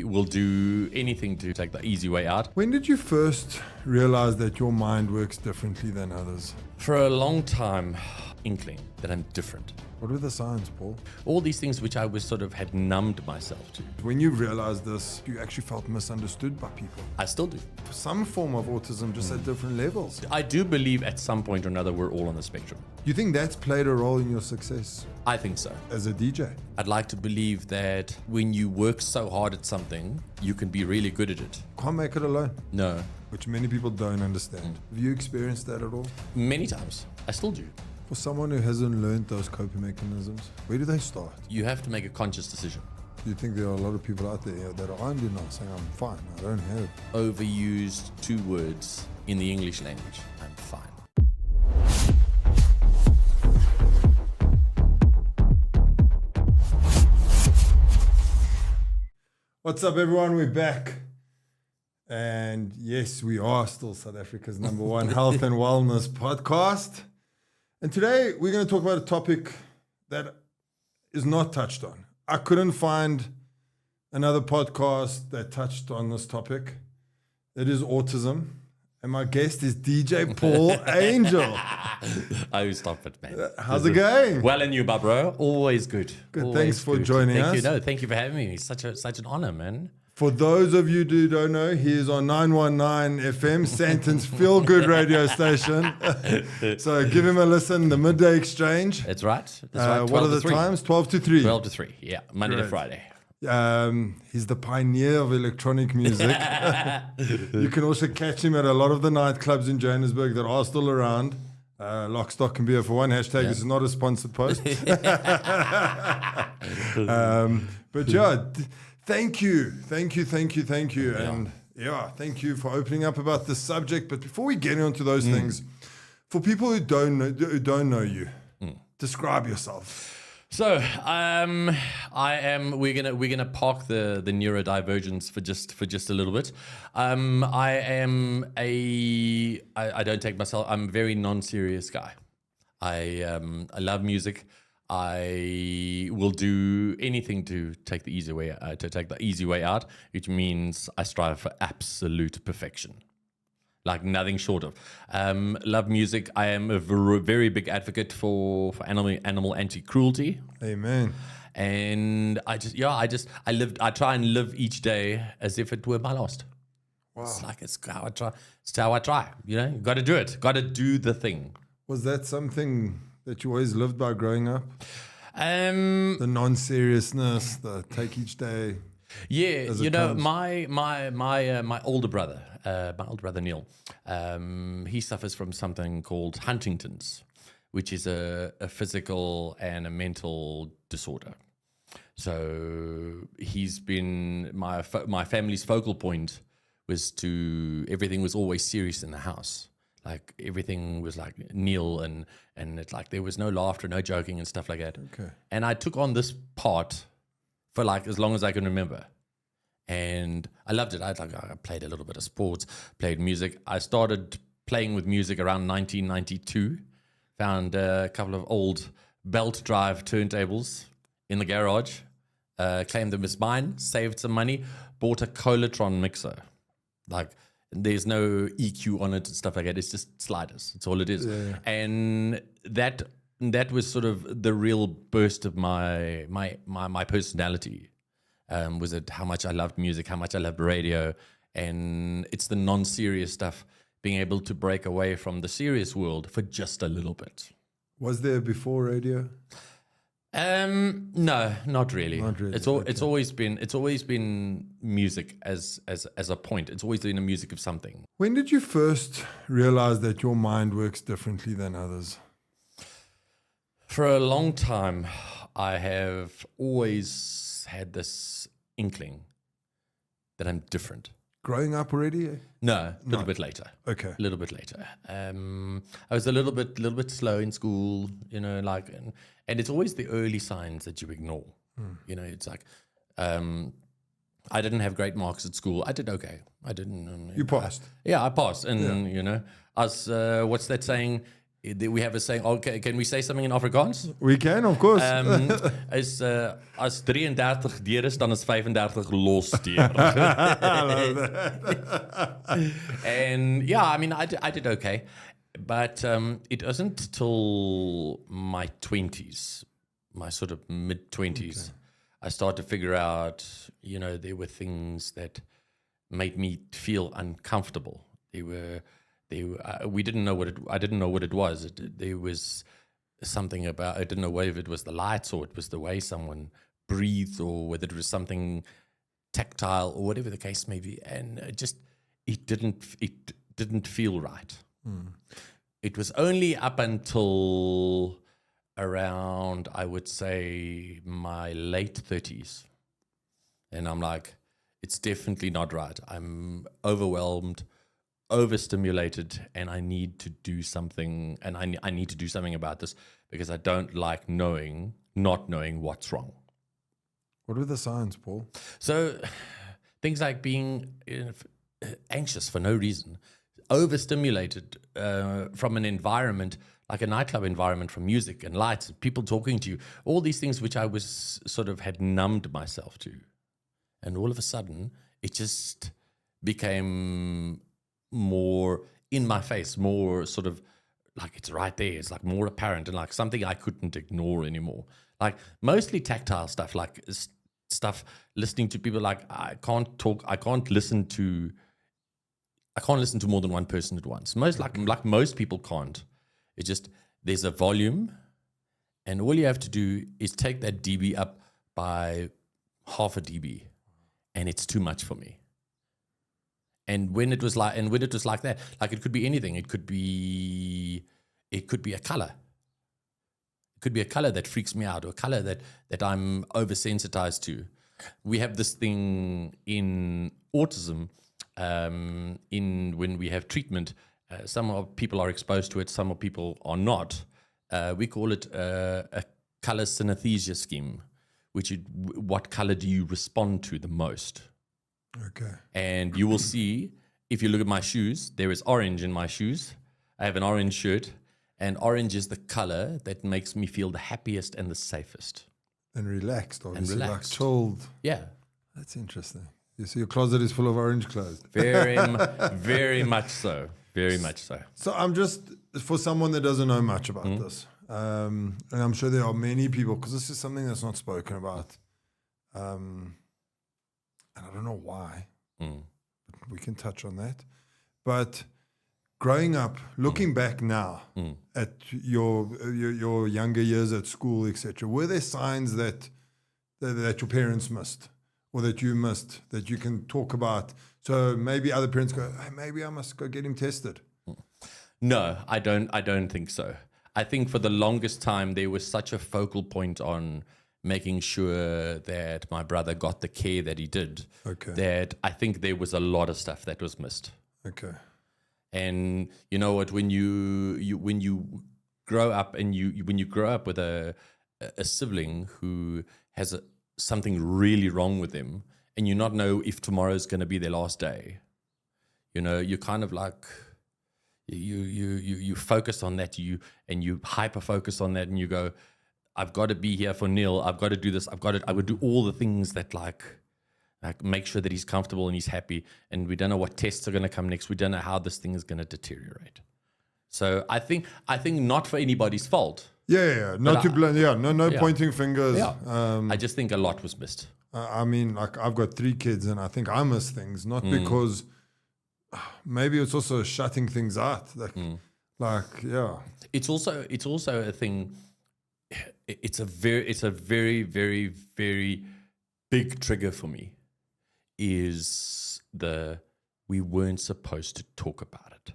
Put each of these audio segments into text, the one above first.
Will do anything to take the easy way out. When did you first realize that your mind works differently than others? For a long time, inkling that I'm different. What were the signs, Paul? All these things which I was sort of had numbed myself to. When you realized this, you actually felt misunderstood by people. I still do. Some form of autism, just at different levels. I do believe at some point or another we're all on the spectrum. You think that's played a role in your success I think so. as a DJ? I'd like to believe that when you work so hard at something, you can be really good at it. Can't make it alone, No. which many people don't understand. Have you experienced that at all? Many times. I still do. For someone who hasn't learned those coping mechanisms, where do they start? You have to make a conscious decision. Do you think there are a lot of people out there that are you know, saying, I'm fine, I don't have? Overused two words in the English language. I'm fine. What's up, everyone? We're back. And yes, we are still South Africa's number one health and wellness podcast. And today we're going to talk about a topic that is not touched on. I couldn't find another podcast that touched on this topic. It is autism. And my guest is DJ Paul Angel. Oh, stop it, man. How's it going? Well, and you, bro. Always good. Good. Always Thanks for good. joining Thank us. you. No, thank you for having me. It's such an honor, man. For those of you who don't know, he is on 919 FM, Santon's feel good radio station. So give him a listen, the Midday Exchange. That's right. That's right. What are the 3. times? 12 to 3. 12 to 3. Yeah. Monday to Great. Friday. He's the pioneer of electronic music. You can also catch him at a lot of the nightclubs in Johannesburg that are still around. Lock, stock, and beer for one. Hashtag, This is not a sponsored post. But yeah, thank you. Yeah. And yeah, thank you for opening up about this subject. But before we get into those things, for people who don't know you, describe yourself. So, I am. We're gonna park the neurodivergence for just a little bit. I don't take myself. I'm a very non-serious guy. I love music. I will do anything to take the easy way out, which means I strive for absolute perfection. Like nothing short of. Love music. I am a very big advocate for animal anti-cruelty. Amen. And I try and live each day as if it were my last. Wow. It's how I try. You know, you got to do it. Got to do the thing. Was that something that you always lived by growing up? The non-seriousness, the take each day. Yeah, you know, comes. my older brother, Neil, he suffers from something called Huntington's, which is a physical and a mental disorder. So he's been my family's focal point was everything was always serious in the house. Like everything was like Neil and it's like there was no laughter, no joking and stuff like that. Okay. And I took on this part for like as long as I can remember. And I loved it. I played a little bit of sports, played music. I started playing with music around 1992. Found a couple of old belt drive turntables in the garage. Claimed them as mine, saved some money, bought a Colatron mixer. Like there's no EQ on it and stuff like that. It's just sliders. That's all it is. Yeah. And that was sort of the real burst of my personality. Was it how much I loved music, how much I loved radio, and it's the non-serious stuff, being able to break away from the serious world for just a little bit. Was there before radio? No, not really. Not really, It's always been music as a point. It's always been a music of something. When did you first realize that your mind works differently than others? For a long time, I have always had this inkling that I'm different. Growing up already? No, a little bit later. Okay. A little bit later. I was a little bit slow in school, you know, like, and it's always the early signs that you ignore. You know, it's like, I didn't have great marks at school. I did okay. I didn't. You passed. I passed, and you know, what's that saying? we have a saying. Okay, can we say something in Afrikaans? We can, of course. As 33 deur is, dan is 35 los deur. And yeah, I mean, I did okay. But it wasn't till my 20s, my sort of mid-20s, I started to figure out, there were things that made me feel uncomfortable. We didn't know I didn't know what it was. There was something about, I didn't know whether it was the lights or it was the way someone breathed or whether it was something tactile or whatever the case may be. And it didn't feel right. It was only up until around, I would say, my late 30s. And I'm like, it's definitely not right. I'm overwhelmed, overstimulated, and I need to do something. And I need to do something about this because I don't like not knowing what's wrong. What were the signs, Paul? So things like being anxious for no reason, overstimulated from an environment like a nightclub environment, from music and lights and people talking to you, all these things which I was sort of had numbed myself to. And all of a sudden, it just became more in my face, more sort of like it's right there. It's like more apparent and like something I couldn't ignore anymore. Like mostly tactile stuff, like stuff listening to people. Like I can't listen to more than one person at once. Like most people can't. It's just there's a volume, and all you have to do is take that dB up by half a dB, and it's too much for me. And when it was like that, like it could be anything. It could be a color. It could be a color that freaks me out, or a color that I'm oversensitized to. We have this thing in autism. When we have treatment, some people are exposed to it, some people are not. We call it a color synesthesia scheme, what color do you respond to the most? Okay. And you will see, if you look at my shoes, there is orange in my shoes. I have an orange shirt, and orange is the color that makes me feel the happiest and the safest. And relaxed, obviously. And relaxed. Like chilled. Yeah. That's interesting. You see, your closet is full of orange clothes. Very much so. Very much so. So I'm just, for someone that doesn't know much about this, and I'm sure there are many people, because this is something that's not spoken about, and I don't know why, but we can touch on that. But growing up, looking back now at your younger years at school, etc., were there signs that your parents missed? Or that you missed, that you can talk about? So maybe other parents go, hey, maybe I must go get him tested. No, I don't think so. I think for the longest time, there was such a focal point on making sure that my brother got the care that he did. Okay. That I think there was a lot of stuff that was missed. Okay. And you know what, when you grow up and when you grow up with a sibling who has something really wrong with them, and you not know if tomorrow's going to be their last day, you kind of like you focus on that, you hyper focus on that, and you go, I've got to be here for Neil, I've got to do this, I would do all the things that like make sure that he's comfortable and he's happy, and we don't know what tests are going to come next, we don't know how this thing is going to deteriorate. So I think not for anybody's fault. Yeah. Not to blame. Yeah, no pointing fingers. Yeah. I just think a lot was missed. I mean, like I've got 3 kids, and I think I miss things, not because maybe it's also shutting things out. Yeah. It's also a thing. It's a very, very, very big trigger for me. Is we weren't supposed to talk about it.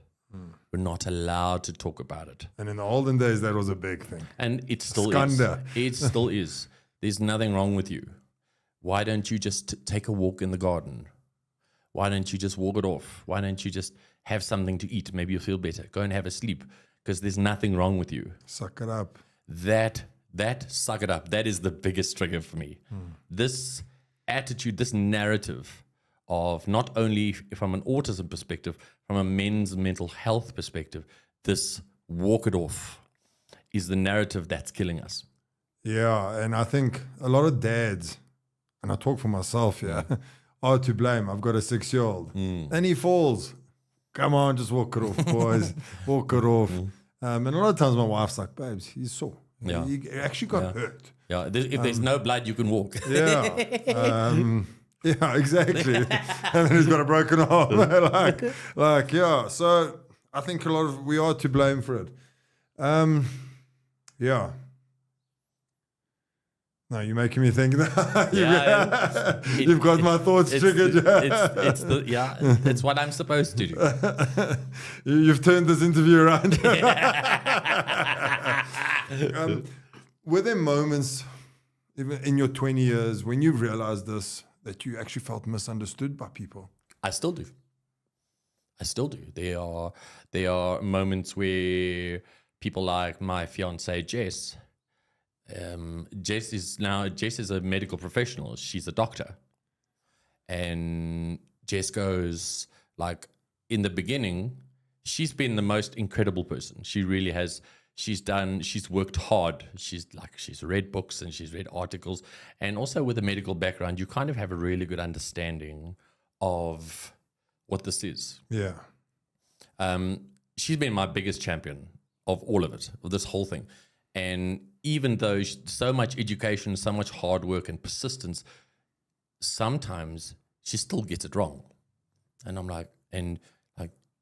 We're not allowed to talk about it. And in the olden days, that was a big thing. And it still Skanda. is. It still is. There's nothing wrong with you. Why don't you just take a walk in the garden? Why don't you just walk it off? Why don't you just have something to eat? Maybe you'll feel better. Go and have a sleep, because there's nothing wrong with you. Suck it up. That suck it up. That is the biggest trigger for me. This attitude, this narrative of not only from an autism perspective, from a men's mental health perspective, this walk it off, is the narrative that's killing us. Yeah, and I think a lot of dads, and I talk for myself here, are to blame. I've got a 6-year-old, and he falls. Come on, just walk it off, boys. Walk it off. And a lot of times my wife's like, babes, he's sore. Yeah. He actually got hurt. Yeah, if there's no blood, you can walk. Yeah. Yeah, exactly. And then he's got a broken arm. Yeah. So I think we are to blame for it. Yeah. No, you're making me think. You've got my thoughts triggered. It's what I'm supposed to do. You've turned this interview around. Were there moments, even in your 20 years, when you realized this, that you actually felt misunderstood by people? I still do. There are moments where people like my fiancée Jess. Jess is a medical professional. She's a doctor, and Jess goes, like, in the beginning, she's been the most incredible person. She really has. She's worked hard. She's read books and she's read articles, and also with a medical background, you kind of have a really good understanding of what this is. Yeah. She's been my biggest champion of all of it, of this whole thing. And even though so much education, so much hard work and persistence, sometimes she still gets it wrong. And I'm like, do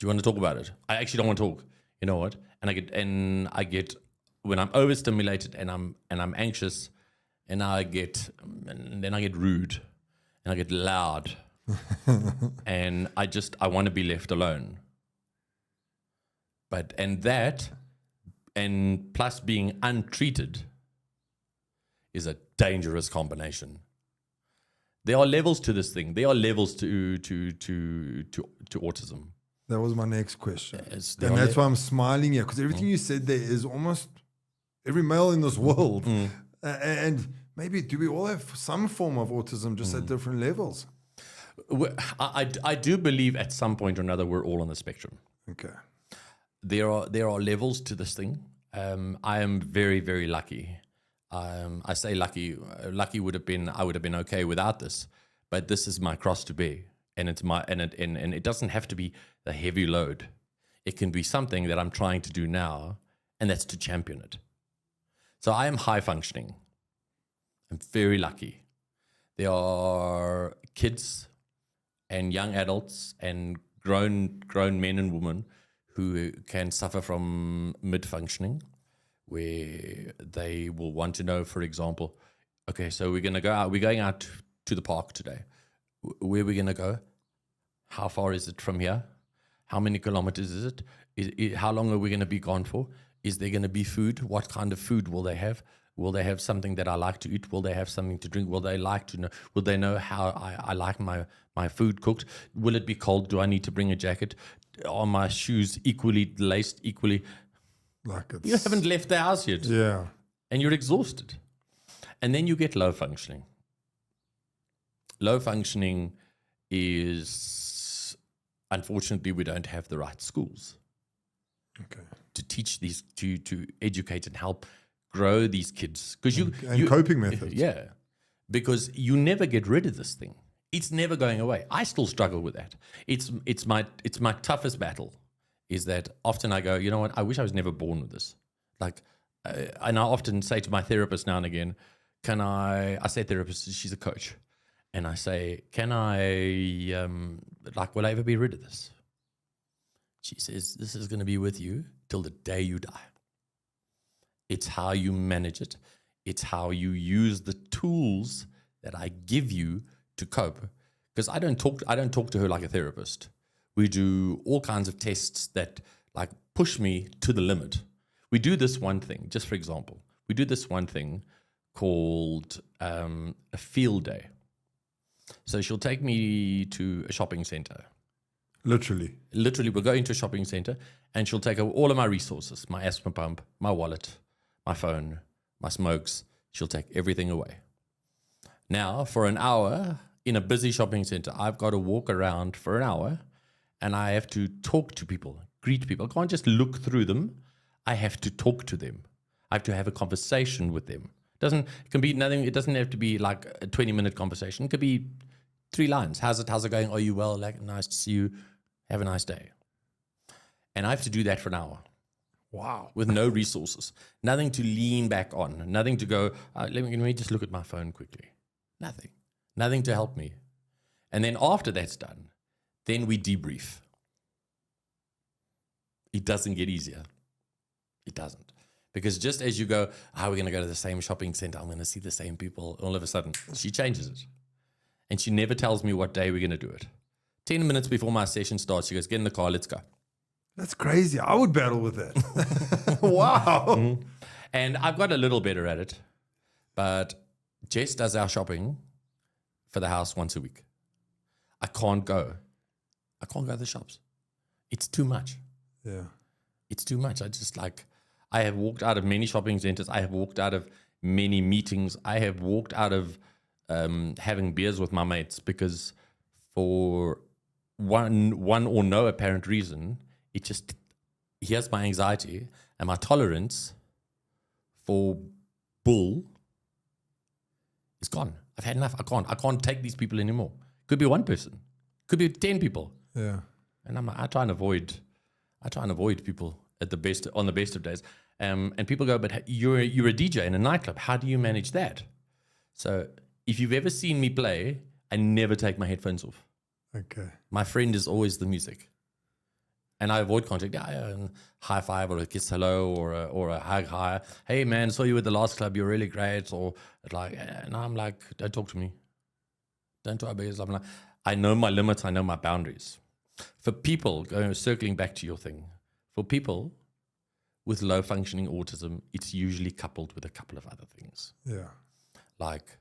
you want to talk about it? I actually don't want to talk. You know what? And I get when I'm overstimulated and I'm anxious, and then I get rude and I get loud. And I want to be left alone. And plus being untreated is a dangerous combination. There are levels to this thing. There are levels to autism. That was my next question. And that's why I'm smiling here, because everything you said there is almost every male in this world. And maybe do we all have some form of autism, just at different levels? I do believe at some point or another we're all on the spectrum. Okay. There are levels to this thing. I am very, very lucky. I say lucky. Lucky would have been I would have been okay without this, but this is my cross to bear, and it doesn't have to be a heavy load. It can be something that I'm trying to do now, and that's to champion it. So I am high functioning. I'm very lucky. There are kids and young adults and grown men and women who can suffer from mid-functioning, where they will want to know, for example, okay, so we're going out to the park today. Where are we going to go? How far is it from here? How many kilometers is it? How long are we going to be gone for? Is there going to be food? What kind of food will they have? Will they have something that I like to eat? Will they have something to drink? Will they like to know? Will they know how I like my food cooked? Will it be cold? Do I need to bring a jacket? Are my shoes equally laced, equally? You haven't left the house yet. Yeah. And you're exhausted. And then you get low functioning. Low functioning is, unfortunately, we don't have the right schools. Okay. To teach these, to educate and help grow these kids. And coping methods. Yeah. Because you never get rid of this thing. It's never going away. I still struggle with that. It's my toughest battle, is that often I go, you know what, I wish I was never born with this. And I often say to my therapist now and again, I say therapist, she's a coach. And I say, will I ever be rid of this? She says, this is going to be with you till the day you die. It's how you manage it. It's how you use the tools that I give you to cope. Because I don't talk to her like a therapist. We do all kinds of tests that push me to the limit. We do this one thing, just for example. We do this one thing called a field day. So she'll take me to a shopping center. Literally, we'll go into a shopping center, and she'll take all of my resources, my asthma pump, my wallet, my phone, my smokes. She'll take everything away. Now, for an hour in a busy shopping center, I've got to walk around for an hour, and I have to talk to people, greet people. I can't just look through them. I have to talk to them. I have to have a conversation with them. It can be nothing. It doesn't have to be like a 20-minute conversation. It could be 3 lines. How's it going? Are you well? Like, nice to see you. Have a nice day. And I have to do that for an hour. Wow. With no resources. Nothing to lean back on. Nothing to go, let me just look at my phone quickly. Nothing. Nothing to help me. And then after that's done, then we debrief. It doesn't get easier. It doesn't. Because just as you go, we're going to go to the same shopping center, I'm going to see the same people, all of a sudden, she changes it. And she never tells me what day we're going to do it. 10 minutes before my session starts, she goes, get in the car, let's go. That's crazy. I would battle with that. Wow. Mm-hmm. And I've got a little better at it. But Jess does our shopping for the house once a week. I can't go to the shops. It's too much. Yeah. It's too much. I have walked out of many shopping centers. I have walked out of many meetings. I have walked out of having beers with my mates because for one or no apparent reason, here's my anxiety and my tolerance for bull is gone. I've had enough. I can't take these people anymore. Could be one person. Could be 10 people. Yeah. And I try and avoid people on the best of days. And people go, but you're a DJ in a nightclub. How do you manage that? So if you've ever seen me play, I never take my headphones off. Okay. My friend is always the music. And I avoid contact. And high five or a kiss hello or a hug hi. Hey man, saw you at the last club. You're really great. Or and I'm like, don't talk to me. Don't talk about yourself. I know my limits. I know my boundaries. For people, circling back to your thing, for people with low functioning autism, it's usually coupled with a couple of other things. Yeah. Like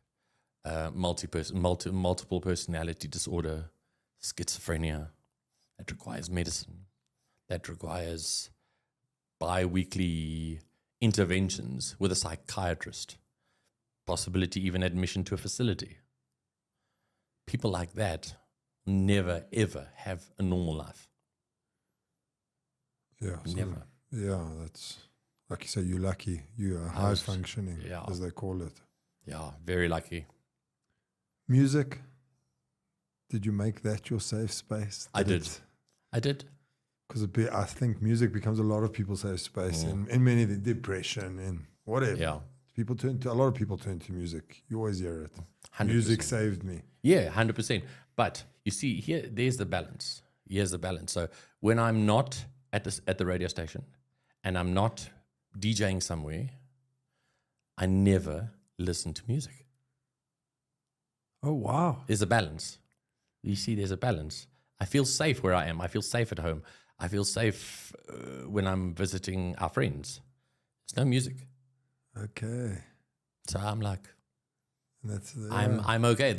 multiple personality disorder, schizophrenia. That requires medicine. That requires bi-weekly interventions with a psychiatrist. Possibility even admission to a facility. People like that never, ever have a normal life. Yeah. Never. Yeah, that's, like you say, you're lucky. You are high functioning, as they call it. Yeah, very lucky. Music, did you make that your safe space? I did. Because I think music becomes a lot of people's safe space in many depression and whatever. Yeah. A lot of people turn to music. You always hear it. 100%. Music saved me. Yeah, 100%. But you see, there's the balance. Here's the balance. So when I'm not at the radio station and I'm not DJing somewhere, I never listen to music. Oh, wow. There's a balance. You see, there's a balance. I feel safe where I am. I feel safe at home. I feel safe when I'm visiting our friends. There's no music. Okay. So I'm like, that's I'm okay.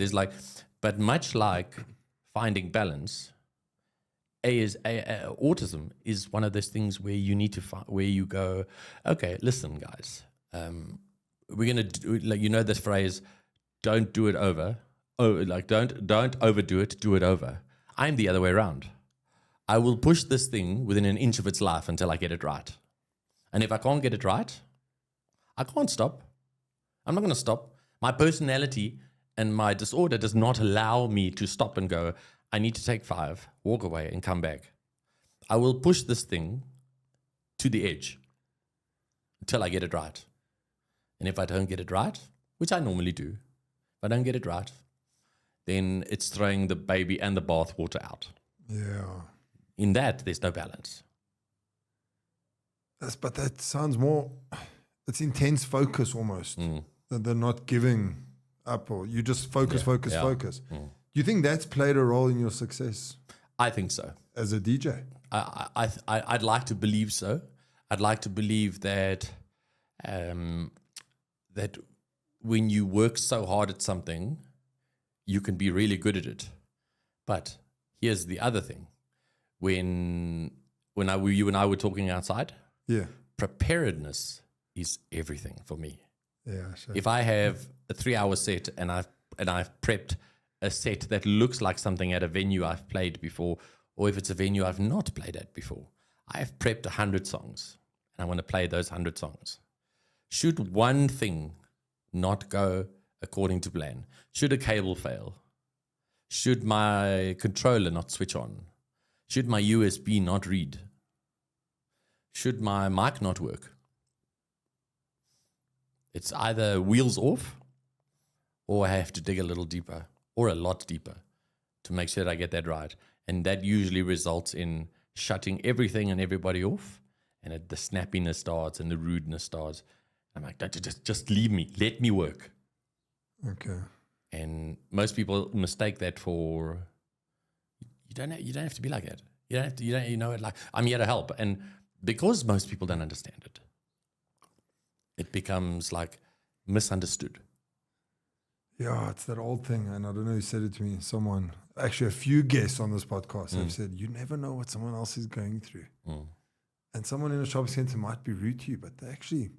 But much like finding balance, autism is one of those things where you need to where you go, okay, listen, guys, we're gonna do, this phrase, don't do it over. Don't overdo it. Do it over. I'm the other way around. I will push this thing within an inch of its life until I get it right. And if I can't get it right, I can't stop. I'm not going to stop. My personality and my disorder does not allow me to stop and go, I need to take 5, walk away and come back. I will push this thing to the edge until I get it right. And if I don't get it right, which I normally do, if I don't get it right, then it's throwing the baby and the bathwater out. Yeah. In that, there's no balance. But that sounds more, it's intense focus almost. They're not giving up, or you just focus. Do you think that's played a role in your success? I think so. As a DJ? I'd like to believe so. I'd like to believe that that when you work so hard at something, you can be really good at it. But here's the other thing. When you and I were talking outside, preparedness is everything for me. Yeah, sure. If I have a 3-hour set and I've prepped a set that looks like something at a venue I've played before, or if it's a venue I've not played at before, I've prepped 100 songs and I want to play those 100 songs. Should one thing not go according to plan? Should a cable fail? Should my controller not switch on? Should my USB not read? Should my mic not work? It's either wheels off, or I have to dig a little deeper, or a lot deeper, to make sure that I get that right. And that usually results in shutting everything and everybody off, and the snappiness starts and the rudeness starts. I'm like, just leave me. Let me work. Okay. And most people mistake that for, you don't have to be like that. You know, like, I'm here to help. And because most people don't understand it, it becomes like misunderstood. Yeah, it's that old thing. And I don't know who said it to me. Someone, actually a few guests on this podcast have said, you never know what someone else is going through. And someone in a shopping center might be rude to you, but they actually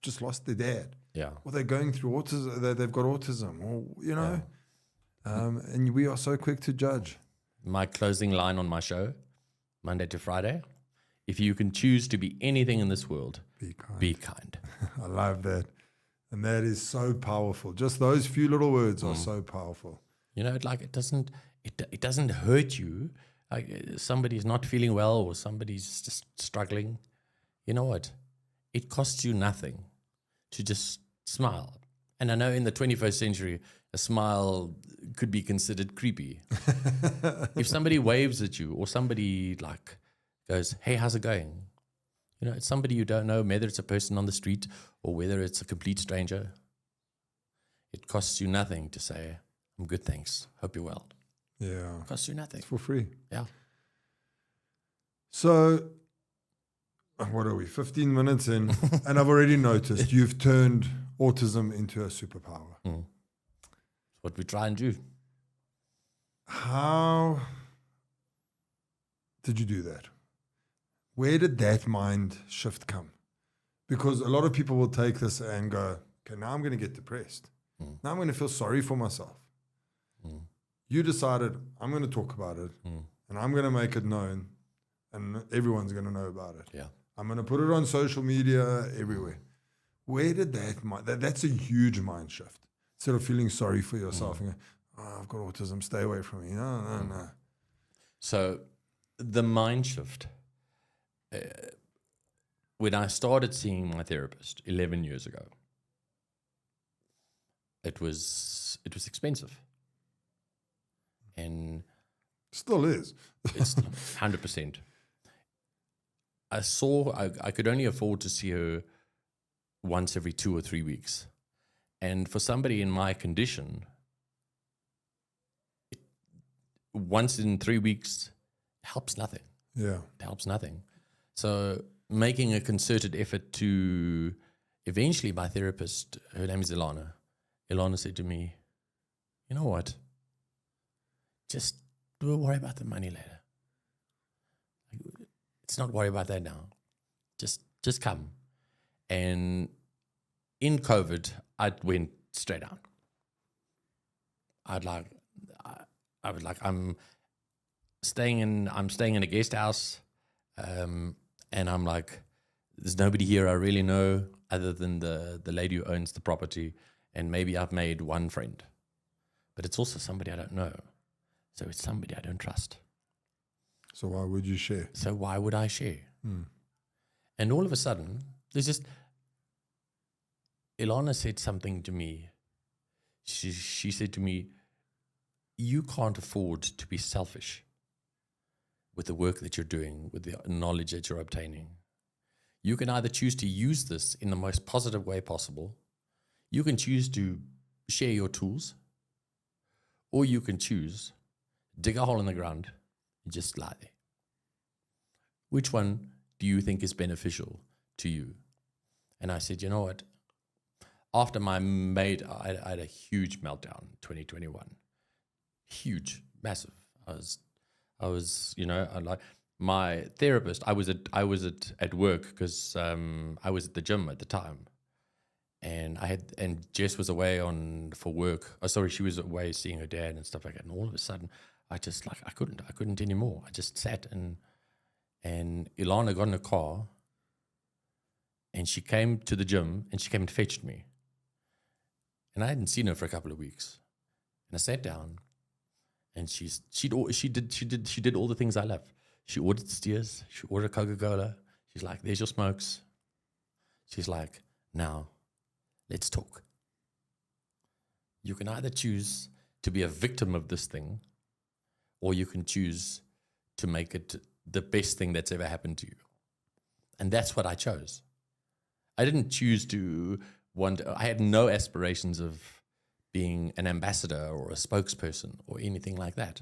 just lost their dad. Yeah. Or they're going through autism, they've got autism, or, you know. And we are so quick to judge. My closing line on my show, Monday to Friday, if you can choose to be anything in this world, Be kind. be kind. I love that. And that is so powerful. Just those few little words are so powerful. You know, like it doesn't hurt you. Like somebody's not feeling well or somebody's just struggling. You know what? It costs you nothing to just smile. And I know in the 21st century, a smile could be considered creepy. If somebody waves at you or somebody like goes, hey, how's it going? You know, it's somebody you don't know, whether it's a person on the street or whether it's a complete stranger. It costs you nothing to say, I'm good, thanks. Hope you're well. Yeah. It costs you nothing. It's for free. Yeah. So, what are we, 15 minutes in? And I've already noticed you've turned autism into a superpower. It's what we try and do. How did you do that? Where did that mind shift come? Because a lot of people will take this and go, okay, now I'm going to get depressed. Now I'm going to feel sorry for myself. You decided, I'm going to talk about it and I'm going to make it known and everyone's going to know about it. Yeah. I'm going to put it on social media everywhere. Where did that's a huge mind shift. Instead of feeling sorry for yourself and going, oh, I've got autism, stay away from me. No. So the mind shift, when I started seeing my therapist 11 years ago, it was expensive. And still is. it's 100%. I could only afford to see her once every 2 or 3 weeks. And for somebody in my condition, once in 3 weeks helps nothing. Yeah. It helps nothing. So making a concerted effort to, eventually my therapist, her name is Ilana. Ilana said to me, you know what? Just don't worry about the money later. Let's not worry about that now. Just come. And in COVID, I went straight down. I was like, I'm staying in a guest house, and I'm like, there's nobody here I really know other than the lady who owns the property, and maybe I've made one friend, but it's also somebody I don't know, so it's somebody I don't trust. So why would you share? So why would I share? And all of a sudden, there's just, Ilana said something to me. She said to me, you can't afford to be selfish with the work that you're doing, with the knowledge that you're obtaining. You can either choose to use this in the most positive way possible. You can choose to share your tools, or you can choose, dig a hole in the ground and just lie there. Which one do you think is beneficial to you? And I said, you know what? After I had a huge meltdown in 2021. Huge, massive. I was, you know, like my therapist. I was at work because I was at the gym at the time, and Jess was away for work. Oh, sorry, she was away seeing her dad and stuff like that. And all of a sudden, I just like I couldn't anymore. I just sat and Ilana got in a car, And she came to the gym and she came and fetched me. And I hadn't seen her for a couple of weeks. And I sat down and she did all the things I love. She ordered steers, she ordered Coca-Cola. She's like, there's your smokes. She's like, now let's talk. You can either choose to be a victim of this thing, or you can choose to make it the best thing that's ever happened to you. And that's what I chose. I didn't choose to I had no aspirations of being an ambassador or a spokesperson or anything like that.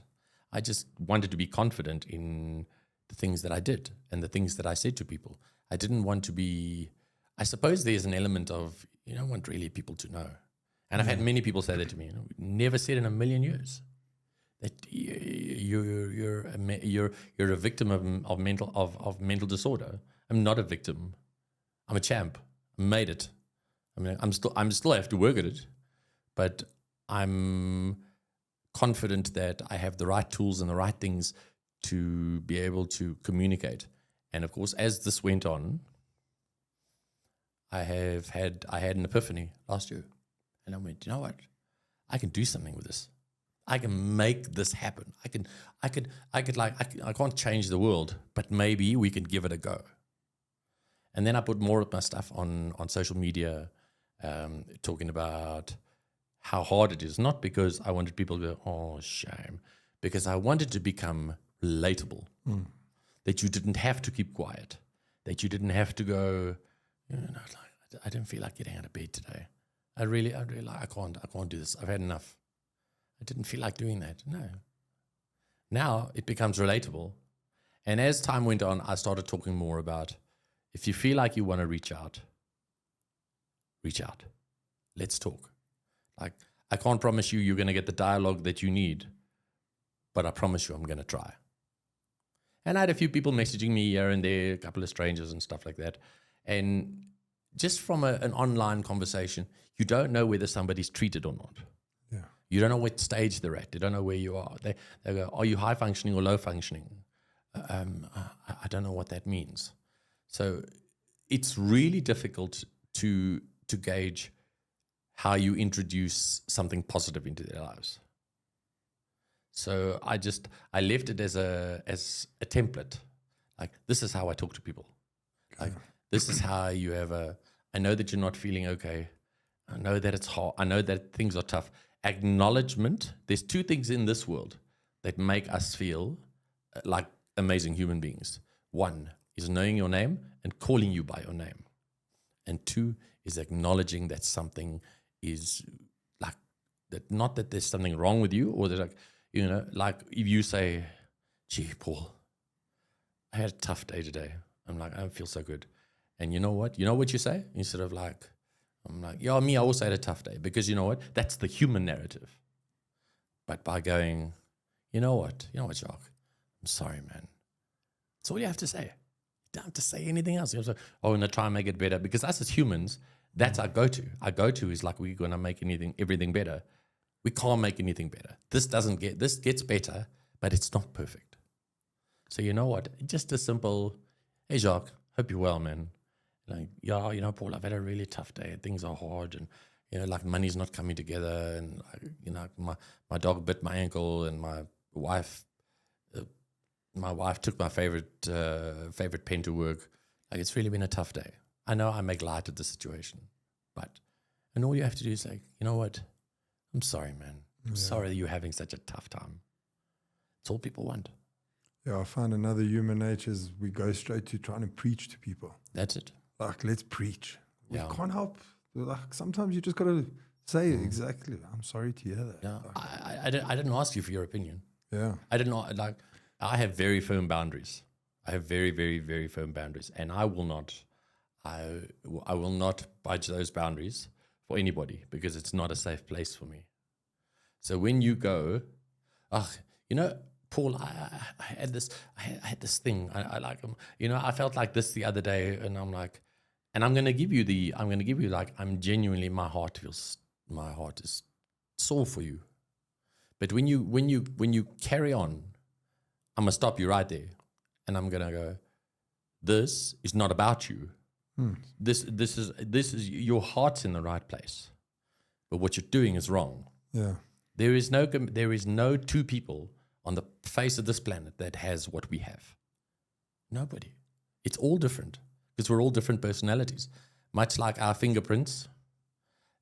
I just wanted to be confident in the things that I did and the things that I said to people. I didn't want to be, I suppose there's an element of, you don't want really people to know. And I've had many people say that to me. Never said in a million years that you're a victim of mental disorder. I'm not a victim. I'm a champ. I made it. I mean, I'm still have to work at it, but I'm confident that I have the right tools and the right things to be able to communicate. And of course, as this went on, I had an epiphany last year, and I went, you know what? I can do something with this. I can make this happen. I can't change the world, but maybe we can give it a go. And then I put more of my stuff on social media, talking about how hard it is, not because I wanted people to go, oh, shame, because I wanted to become relatable, that you didn't have to keep quiet, that you didn't have to go, I didn't feel like getting out of bed today. I can't do this. I've had enough. I didn't feel like doing that. No. Now it becomes relatable. And as time went on, I started talking more about, if you feel like you want to reach out. Let's talk. Like, I can't promise you're going to get the dialogue that you need, but I promise you I'm going to try. And I had a few people messaging me here and there, a couple of strangers and stuff like that. And just from an online conversation, you don't know whether somebody's treated or not. Yeah. You don't know what stage they're at. They don't know where you are. They go, are you high functioning or low functioning? I don't know what that means. So it's really difficult to gauge how you introduce something positive into their lives. So I left it as a template. Like, this is how I talk to people. Like, this is how you I know that you're not feeling okay. I know that it's hard. I know that things are tough. Acknowledgement. There's two things in this world that make us feel like amazing human beings. One is knowing your name and calling you by your name. And two is acknowledging that something is like that, not that there's something wrong with you, or that, like if you say, gee, Paul, I had a tough day today. I'm like, I don't feel so good. And you know what? You know what you say? Instead of like, I'm like, yeah, me, I also had a tough day. Because you know what? That's the human narrative. But by going, you know what, Jacques? I'm sorry, man. That's all you have to say. You don't have to say anything else. You have to say, oh, and I try and make it better. Because us as humans, that's our go-to. Our go-to is like, we're going to make everything better. We can't make anything better. This gets better, but it's not perfect. So you know what? Just a simple, hey, Jacques, hope you're well, man. Like, yeah, Paul, I've had a really tough day. Things are hard, and like money's not coming together, and my dog bit my ankle, and my wife took my favorite pen to work. Like, it's really been a tough day. I know I make light of the situation, and all you have to do is like, you know what? I'm sorry, man. I'm sorry that you're having such a tough time. It's all people want. Yeah, I find another human nature is we go straight to trying to preach to people. That's it. Like, let's preach. We Yeah. can't help. Like, sometimes you just got to say it exactly. I'm sorry to hear that. Yeah, Like, I didn't ask you for your opinion. yeah. I didn't like. I have very firm boundaries. I have very, very, very firm boundaries, and I will not budge those boundaries for anybody, because it's not a safe place for me. So when you go, Paul, I had this thing. I like, I felt like this the other day, and I'm like, and I'm gonna give you like, I'm genuinely, my heart is sore for you. But when you carry on, I'm gonna stop you right there, and I'm gonna go, this is not about you. This is your heart's in the right place, but what you're doing is wrong. Yeah. There is no two people on the face of this planet that has what we have. Nobody. It's all different because we're all different personalities. Much like our fingerprints.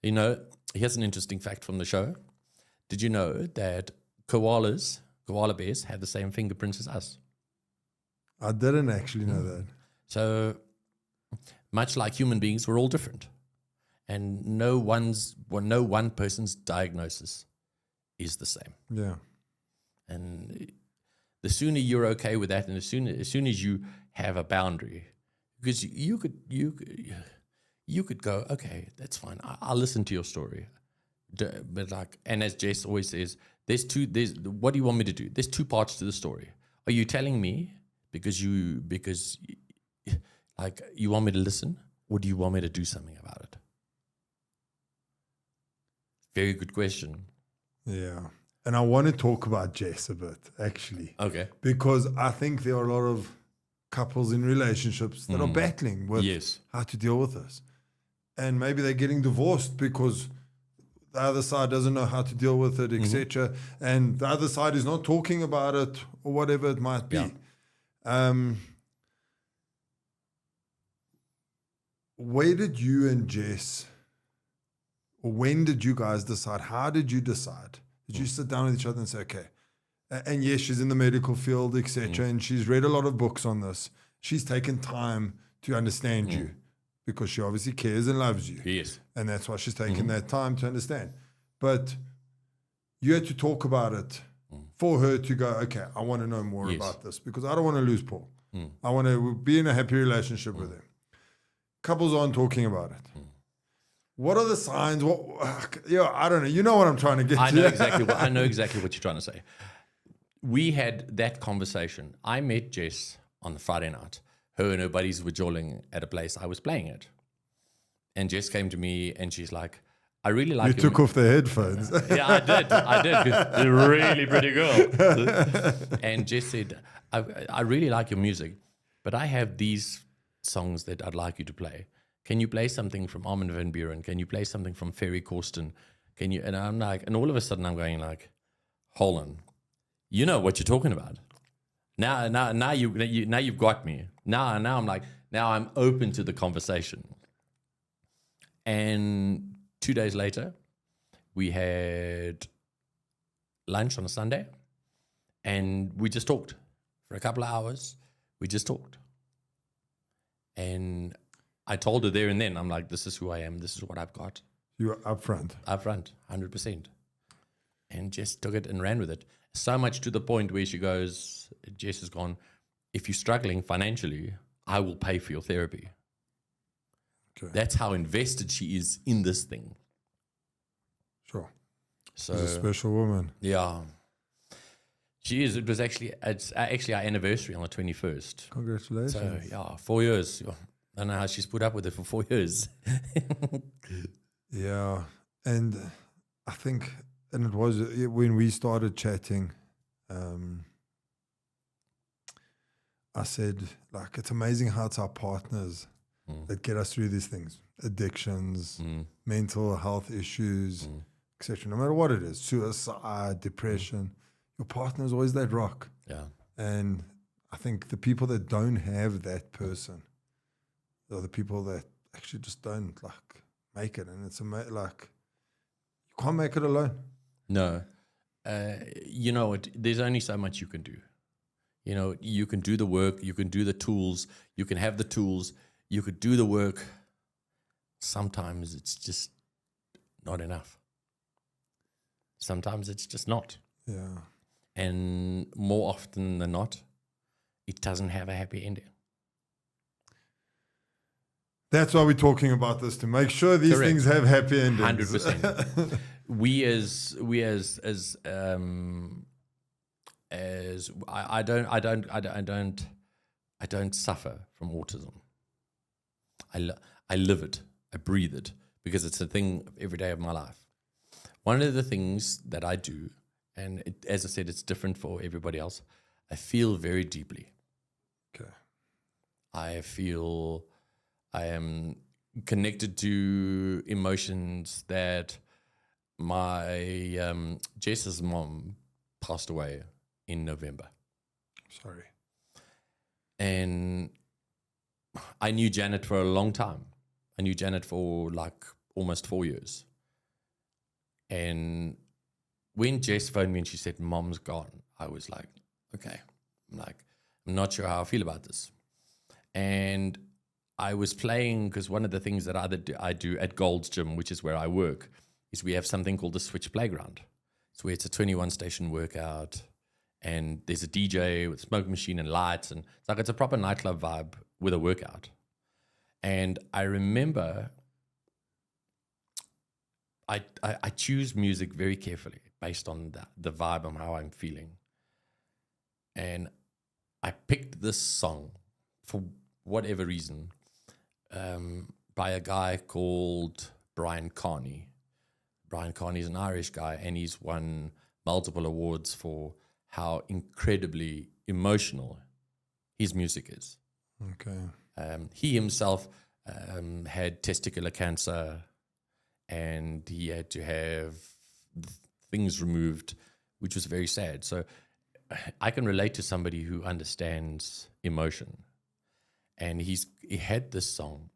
You know, here's an interesting fact from the show. Did you know that koala bears have the same fingerprints as us? I didn't actually know that. So much like human beings, we're all different. And no one person's diagnosis is the same. Yeah. And the sooner you're okay with that, and as soon as you have a boundary, because you could go, okay, that's fine. I'll listen to your story, but like, and as Jess always says, what do you want me to do? There's two parts to the story. Are you telling me because like you want me to listen, or do you want me to do something about it? Very good question. Yeah. And I want to talk about Jess a bit, actually. Okay. Because I think there are a lot of couples in relationships that are battling with how to deal with this. And maybe they're getting divorced because the other side doesn't know how to deal with it, etc. And the other side is not talking about it or whatever it might be. Yeah. Where did you and Jess, or when did you guys decide? How did you decide? Did you sit down with each other and say, okay, and yes, she's in the medical field, etc., and she's read a lot of books on this. She's taken time to understand you because she obviously cares and loves you. Yes. And that's why she's taken that time to understand. But you had to talk about it for her to go, okay, I want to know more about this because I don't want to lose Paul. I want to be in a happy relationship with him. Couples aren't talking about it. What are the signs? I don't know. You know what I'm trying to get to. I know exactly what you're trying to say. We had that conversation. I met Jess on the Friday night. Her and her buddies were jolling at a place I was playing at. And Jess came to me and she's like, I really like you took off the headphones. Yeah, I did. You're a really pretty girl. And Jess said, I really like your music, but I have these songs that I'd like you to play. Can you play something from Armin van Buuren? Can you play something from Ferry Corsten? Can you? And I'm like, and all of a sudden I'm going like, hold on, you know what you're talking about. Now you've got me. Now I'm like, now I'm open to the conversation. And 2 days later, we had lunch on a Sunday, and we just talked for a couple of hours. We just talked, and I told her there and then, I'm like, this is who I am. This is what I've got. You were upfront. Upfront, 100%. And Jess took it and ran with it. So much to the point where she goes, Jess has gone, if you're struggling financially, I will pay for your therapy. Okay. That's how invested she is in this thing. Sure. So, she's a special woman. Yeah. She is. It's actually our anniversary on the 21st. Congratulations. So, yeah, 4 years. I don't know how she's put up with it for 4 years. Yeah. And I think, and it was when we started chatting, I said, like, it's amazing how it's our partners that get us through these things. Addictions, mental health issues, etc. No matter what it is, suicide, depression, your partner is always that rock. Yeah. And I think the people that don't have that person are the people that actually just don't like make it. And it's like, you can't make it alone. No. You know, there's only so much you can do. You know, you can do the work, you can do the tools, you can have the tools, you could do the work. Sometimes it's just not enough. Sometimes it's just not. Yeah. And more often than not, it doesn't have a happy ending. That's why we're talking about this, to make sure these things have happy endings. 100%. I don't suffer from autism. I live it. I breathe it because it's a thing every day of my life. One of the things that I do, and as I said, it's different for everybody else. I feel very deeply. Okay. I feel I am connected to emotions that my Jess's mom passed away in November. Sorry. And I knew Janet for a long time. I knew Janet for like almost 4 years. And when Jess phoned me and she said, Mom's gone, I was like, okay. I'm not sure how I feel about this. And I was playing, because one of the things that I do at Gold's Gym, which is where I work, is we have something called the Switch Playground. It's where it's a 21-station workout, and there's a DJ with a smoke machine and lights, and it's a proper nightclub vibe with a workout. And I remember I choose music very carefully based on the vibe and how I'm feeling. And I picked this song for whatever reason by a guy called Brian Carney. Brian Carney is an Irish guy, and he's won multiple awards for how incredibly emotional his music is. Okay. He himself had testicular cancer, and he had to have things removed, which was very sad. So I can relate to somebody who understands emotion. And he had this song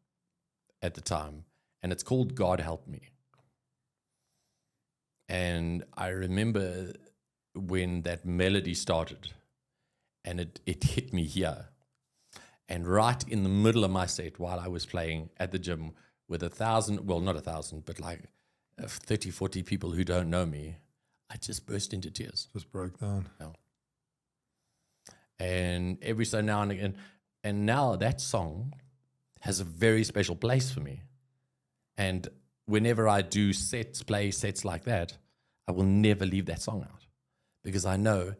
at the time, and it's called God Help Me. And I remember when that melody started, and it hit me here. And right in the middle of my set, while I was playing at the gym with 1,000, well, not 1,000, but like 30, 40 people who don't know me, I just burst into tears. Just broke down. Yeah. And every so now and again, and now that song has a very special place for me. And whenever I do play sets like that, I will never leave that song out. Because I know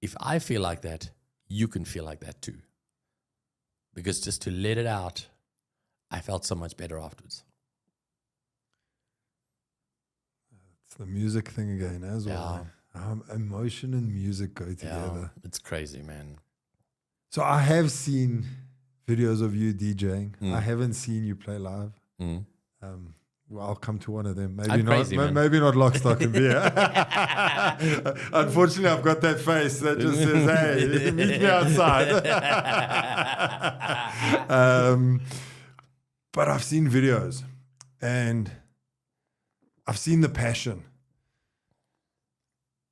if I feel like that, you can feel like that too. Because just to let it out, I felt so much better afterwards. It's the music thing again as well. Yeah. Emotion and music go together. Yeah, it's crazy, man. So I have seen videos of you DJing. I haven't seen you play live. Well, I'll come to one of them. Maybe not. Crazy, maybe not Lock, Stock, and Beer. Unfortunately, I've got that face that just says, "Hey, meet me outside." But I've seen videos, and I've seen the passion,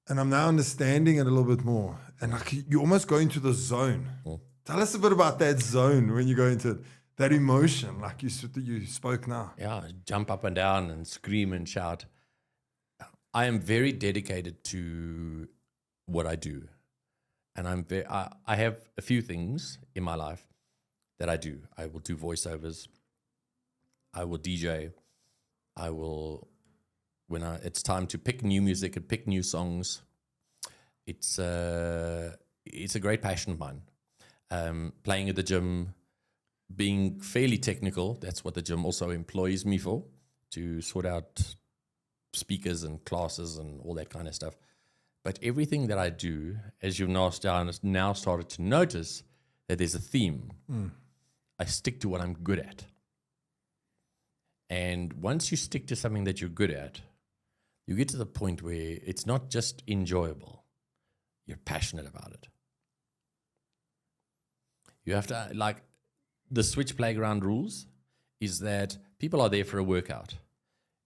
and I'm now understanding it a little bit more. And like you almost go into the zone. Tell us a bit about that zone when you go into it. That emotion, like you spoke now. Yeah, jump up and down and scream and shout. I am very dedicated to what I do. And I have a few things in my life that I do. I will do voiceovers. I will DJ. I will, it's time to pick new music and pick new songs. It's a great passion of mine. Playing at the gym, being fairly technical, that's what the gym also employs me for, to sort out speakers and classes and all that kind of stuff. But everything that I do, as you've now started to notice that there's a theme, I stick to what I'm good at. And once you stick to something that you're good at, you get to the point where it's not just enjoyable, you're passionate about it. You have to, like, the Switch Playground rules is that people are there for a workout,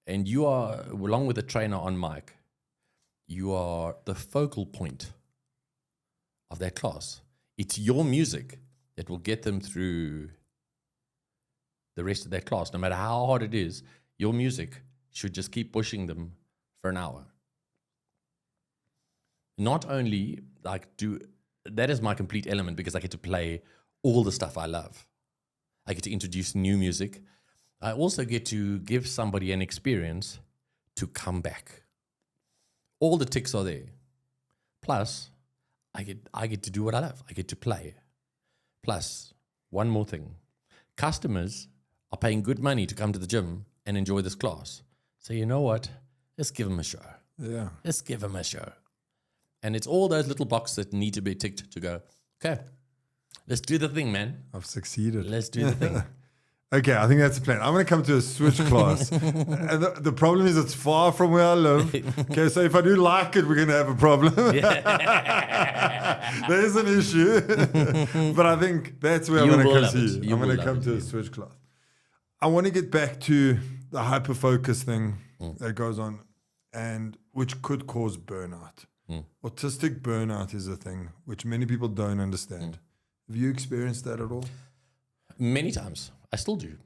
and you are, along with the trainer on mic, you are the focal point of that class. It's your music that will get them through the rest of that class. No matter how hard it is, your music should just keep pushing them for an hour. Not only that is my complete element, because I get to play all the stuff I love. I get to introduce new music. I also get to give somebody an experience to come back. All the ticks are there. Plus, I get to do what I love. I get to play. Plus, one more thing. Customers are paying good money to come to the gym and enjoy this class. So you know what? Let's give them a show. Yeah. Let's give them a show. And it's all those little boxes that need to be ticked to go, okay, let's do the thing, man. I've succeeded. Let's do the thing. Okay, I think that's the plan. I'm going to come to a switch class. And the problem is it's far from where I live. Okay, so if I do like it, we're going to have a problem. There's an issue. But I think that's where I'm going to come see you. I'm going to come to a switch class. I want to get back to the hyper-focus thing that goes on, and which could cause burnout. Autistic burnout is a thing which many people don't understand. Have you experienced that at all? Many times. I still do.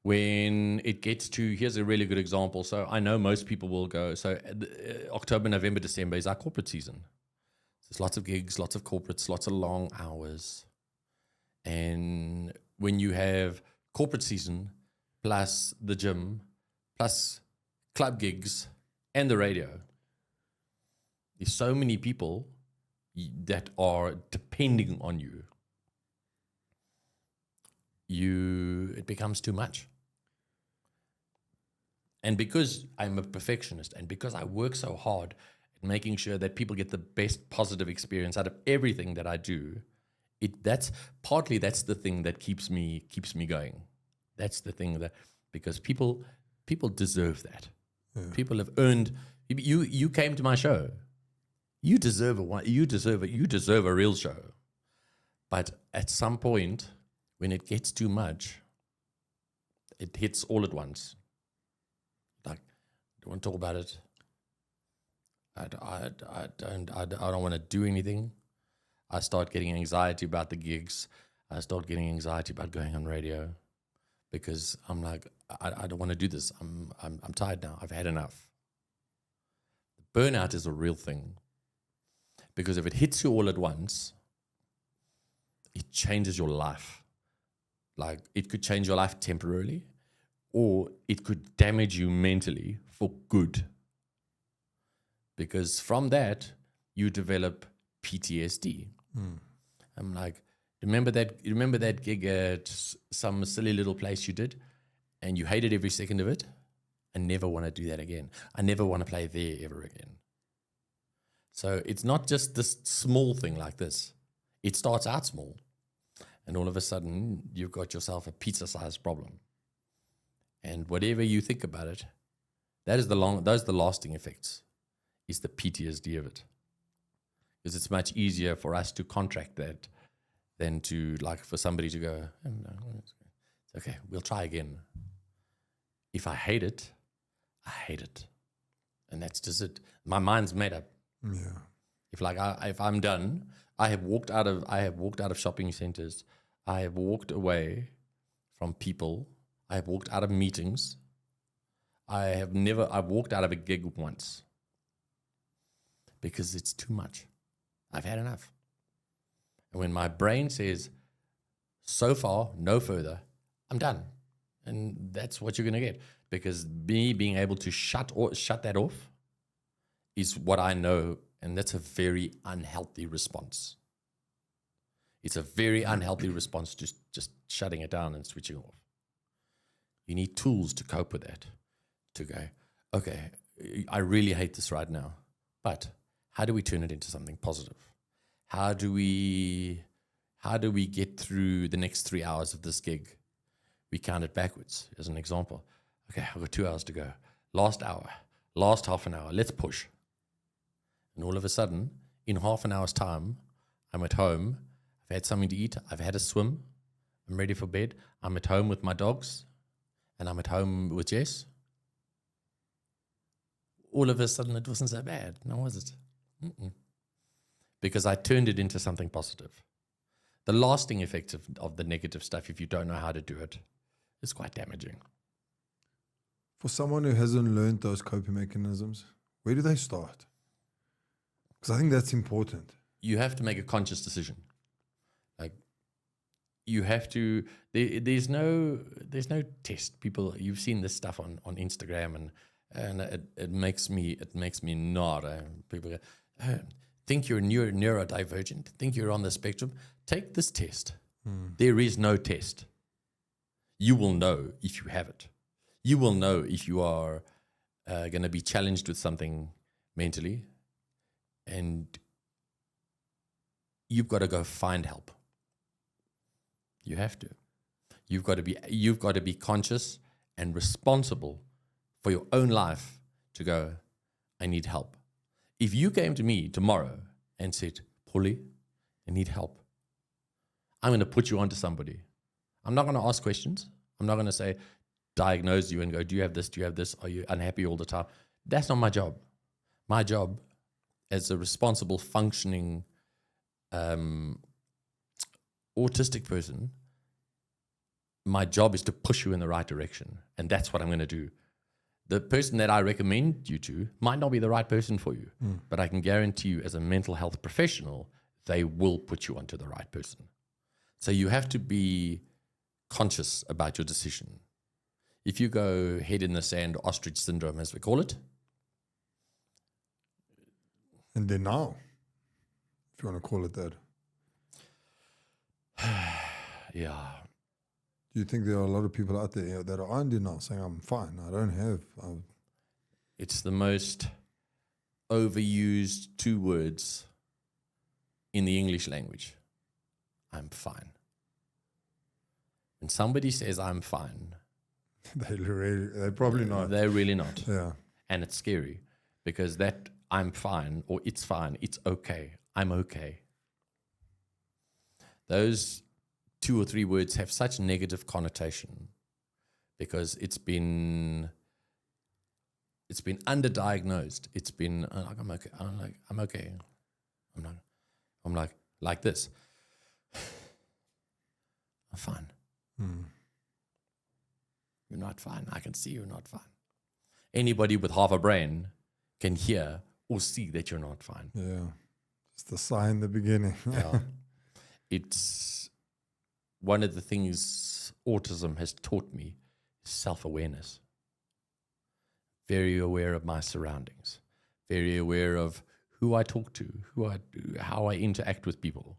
When it gets to, here's a really good example. So I know most people will go, so October, November, December is our corporate season. There's lots of gigs, lots of corporates, lots of long hours. And when you have corporate season, plus the gym, plus club gigs, and the radio, there's so many people that are depending on you. It becomes too much. And because I'm a perfectionist and because I work so hard at making sure that people get the best positive experience out of everything that I do, that's the thing that keeps me going. That's the thing that, because people deserve that. Yeah. People have earned. You came to my show. You deserve a real show. But at some point, when it gets too much, it hits all at once. Like, I don't want to talk about it. I don't want to do anything. I start getting anxiety about the gigs. I start getting anxiety about going on radio, because I'm like, I don't want to do this. I'm tired now. I've had enough. Burnout is a real thing, because if it hits you all at once, it changes your life. Like, it could change your life temporarily, or it could damage you mentally for good. Because from that, you develop PTSD. I'm like, remember that gig at some silly little place you did, and you hated every second of it? I never want to do that again. I never want to play there ever again. So it's not just this small thing like this. It starts out small. And all of a sudden, you've got yourself a pizza-sized problem. And whatever you think about it, those are the lasting effects, is the PTSD of it. Because it's much easier for us to contract that than to, like, for somebody to go, oh, no, it's okay, we'll try again. If I hate it, I hate it. And that's just it. My mind's made up. Yeah. If I'm done, I have walked out of shopping centers. I have walked away from people. I have walked out of meetings. I've walked out of a gig once because it's too much. I've had enough. And when my brain says, so far, no further, I'm done. And that's what you're going to get. Because me being able to shut that off is what I know, and that's a very unhealthy response. It's a very unhealthy response to just shutting it down and switching off. You need tools to cope with that, to go, okay, I really hate this right now, but how do we turn it into something positive? How do we get through the next 3 hours of this gig? We count it backwards, as an example. Okay, I've got 2 hours to go. Last hour, last half an hour, let's push. And all of a sudden, in half an hour's time, I'm at home. I've had something to eat. I've had a swim. I'm ready for bed. I'm at home with my dogs. And I'm at home with Jess. All of a sudden, it wasn't so bad. No, was it? Because I turned it into something positive. The lasting effects of the negative stuff, if you don't know how to do it, is quite damaging. For someone who hasn't learned those coping mechanisms, where do they start? Because I think that's important. You have to make a conscious decision. Like, you have to. There's no test. People, you've seen this stuff on Instagram, and it makes me nod. People go, think you're neurodivergent. Think you're on the spectrum. Take this test. There is no test. You will know if you have it. You will know if you are going to be challenged with something mentally, and you've got to go find help. You have to. You've got to be conscious and responsible for your own life to go, I need help. If you came to me tomorrow and said, Paulie, I need help, I'm going to put you onto somebody. I'm not going to ask questions. I'm not going to say, diagnose you and go, do you have this? Do you have this? Are you unhappy all the time? That's not my job. My job as a responsible, functioning autistic person, my job is to push you in the right direction. And that's what I'm going to do. The person that I recommend you to might not be the right person for you, but I can guarantee you as a mental health professional, they will put you onto the right person. So you have to be conscious about your decision. If you go head in the sand, ostrich syndrome, as we call it. And denial, if you want to call it that. Yeah. Do you think there are a lot of people out there that are in denial, saying, I'm fine, I don't have... It's the most overused 2 words in the English language. I'm fine. When somebody says I'm fine, they're probably not. They're really not. Yeah. And it's scary because that I'm fine or it's fine, it's okay, I'm okay. Those 2 or 3 words have such negative connotation because it's been underdiagnosed. It's been like, I'm okay. I'm okay. I'm like this. I'm fine. You're not fine. I can see you're not fine. Anybody with half a brain can hear or see that you're not fine. Yeah. It's the sign in the beginning. Yeah. It's one of the things autism has taught me is self-awareness. Very aware of my surroundings. Very aware of who I talk to, how I interact with people,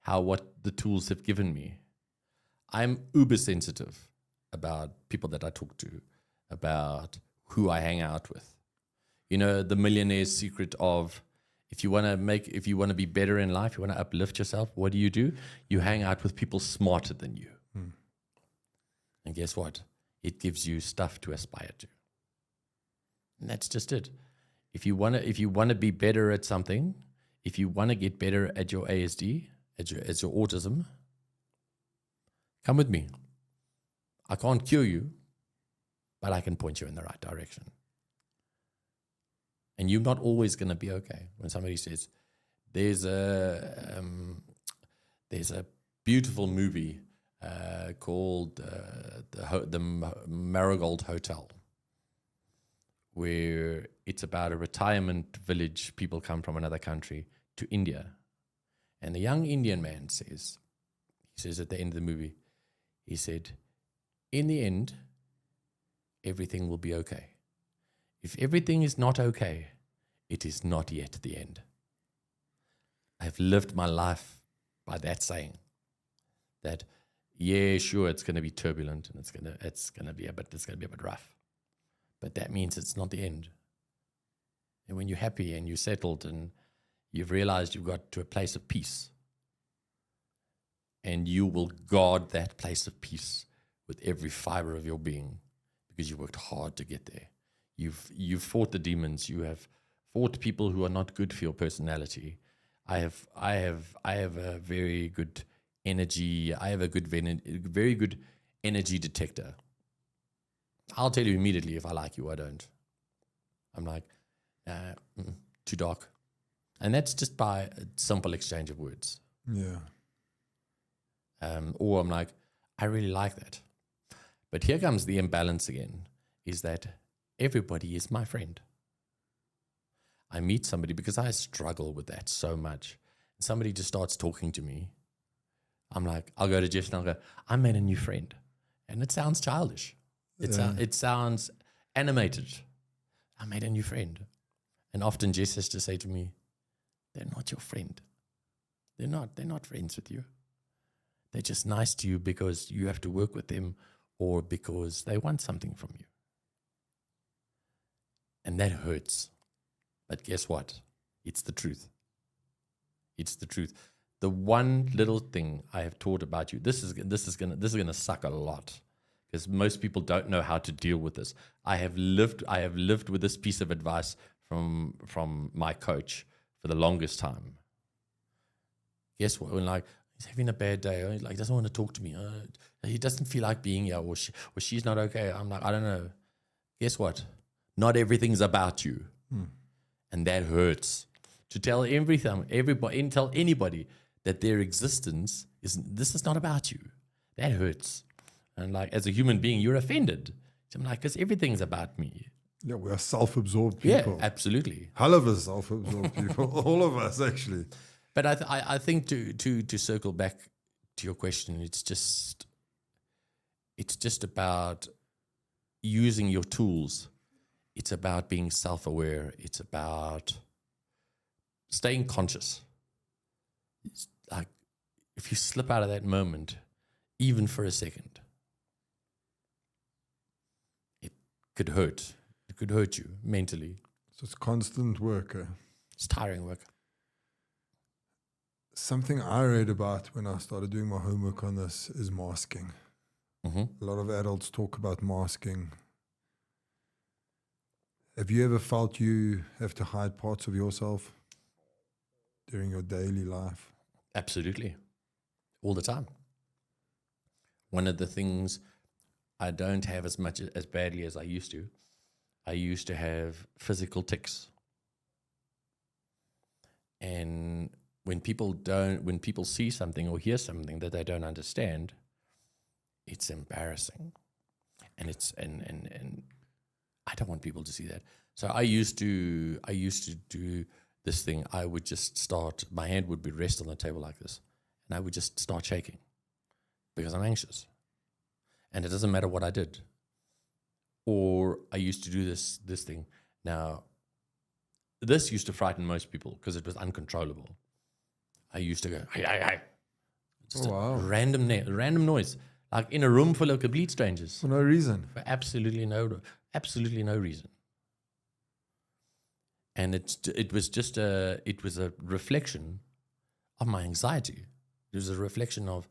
what the tools have given me. I'm uber sensitive about people that I talk to, about who I hang out with. You know, the millionaire's secret of if you want to be better in life, you want to uplift yourself, what do? You hang out with people smarter than you. And guess what? It gives you stuff to aspire to. And that's just it. If you want to be better at something, if you want to get better at your ASD, as your autism, come with me. I can't cure you, but I can point you in the right direction. And you're not always going to be okay. When somebody says, there's a beautiful movie called the Marigold Hotel, where it's about a retirement village. People come from another country to India. And the young Indian man says at the end of the movie, he said, in the end, everything will be okay. If everything is not okay, it is not yet the end. I've lived my life by that saying. That, yeah, sure, it's going to be turbulent and it's going to be a bit rough. But that means it's not the end. And when you're happy and you're settled and you've realized you've got to a place of peace, and you will guard that place of peace with every fiber of your being because you worked hard to get there. You've fought the demons. You have fought people who are not good for your personality. I have a very good energy. I have a very good energy detector. I'll tell you immediately if I like you or I don't. I'm like, too dark. And that's just by a simple exchange of words. Yeah. Or I'm like, I really like that. But here comes the imbalance again, is that everybody is my friend. I meet somebody because I struggle with that so much. And somebody just starts talking to me. I'm like, I'll go to Jess and I'll go, I made a new friend. And it sounds childish. It sounds animated. I made a new friend. And often Jess has to say to me, they're not your friend. They're not friends with you. They're just nice to you because you have to work with them or because they want something from you. And that hurts. But guess what? It's the truth. It's the truth. the one little thing I have taught about you, this is gonna suck a lot, because most people don't know how to deal with this. I have lived with this piece of advice from my coach for the longest time. Guess what? When like he's having a bad day, or he like doesn't want to talk to me, he doesn't feel like being here, or she's not okay. I'm like, I don't know. Guess what? Not everything's about you, and that hurts. To tell tell anybody that their existence this is not about you. That hurts. And like as a human being, you're offended. So I'm like, because everything's about me. Yeah, we are self-absorbed people. Yeah, absolutely. Hell of us self-absorbed people. All of us, actually. But I think to circle back to your question, it's just about using your tools. It's about being self-aware. It's about staying conscious. It's like if you slip out of that moment, even for a second, it could hurt. It could hurt you mentally. So it's constant work. It's tiring work. Something I read about when I started doing my homework on this is masking. Mm-hmm. A lot of adults talk about masking. Have you ever felt you have to hide parts of yourself during your daily life? Absolutely. All the time. One of the things I don't have as badly as I used to have physical tics. And when people see something or hear something that they don't understand, it's embarrassing. And and I don't want people to see that. So I used to do this thing. I would just start, my hand would be rest on the table like this, and I would just start shaking because I'm anxious. And it doesn't matter what I did. Or I used to do this thing. Now, this used to frighten most people because it was uncontrollable. I used to go, hey. Just a random noise, like in a room full of complete strangers. For no reason. For absolutely no reason. And it was a reflection of my anxiety. It was a reflection of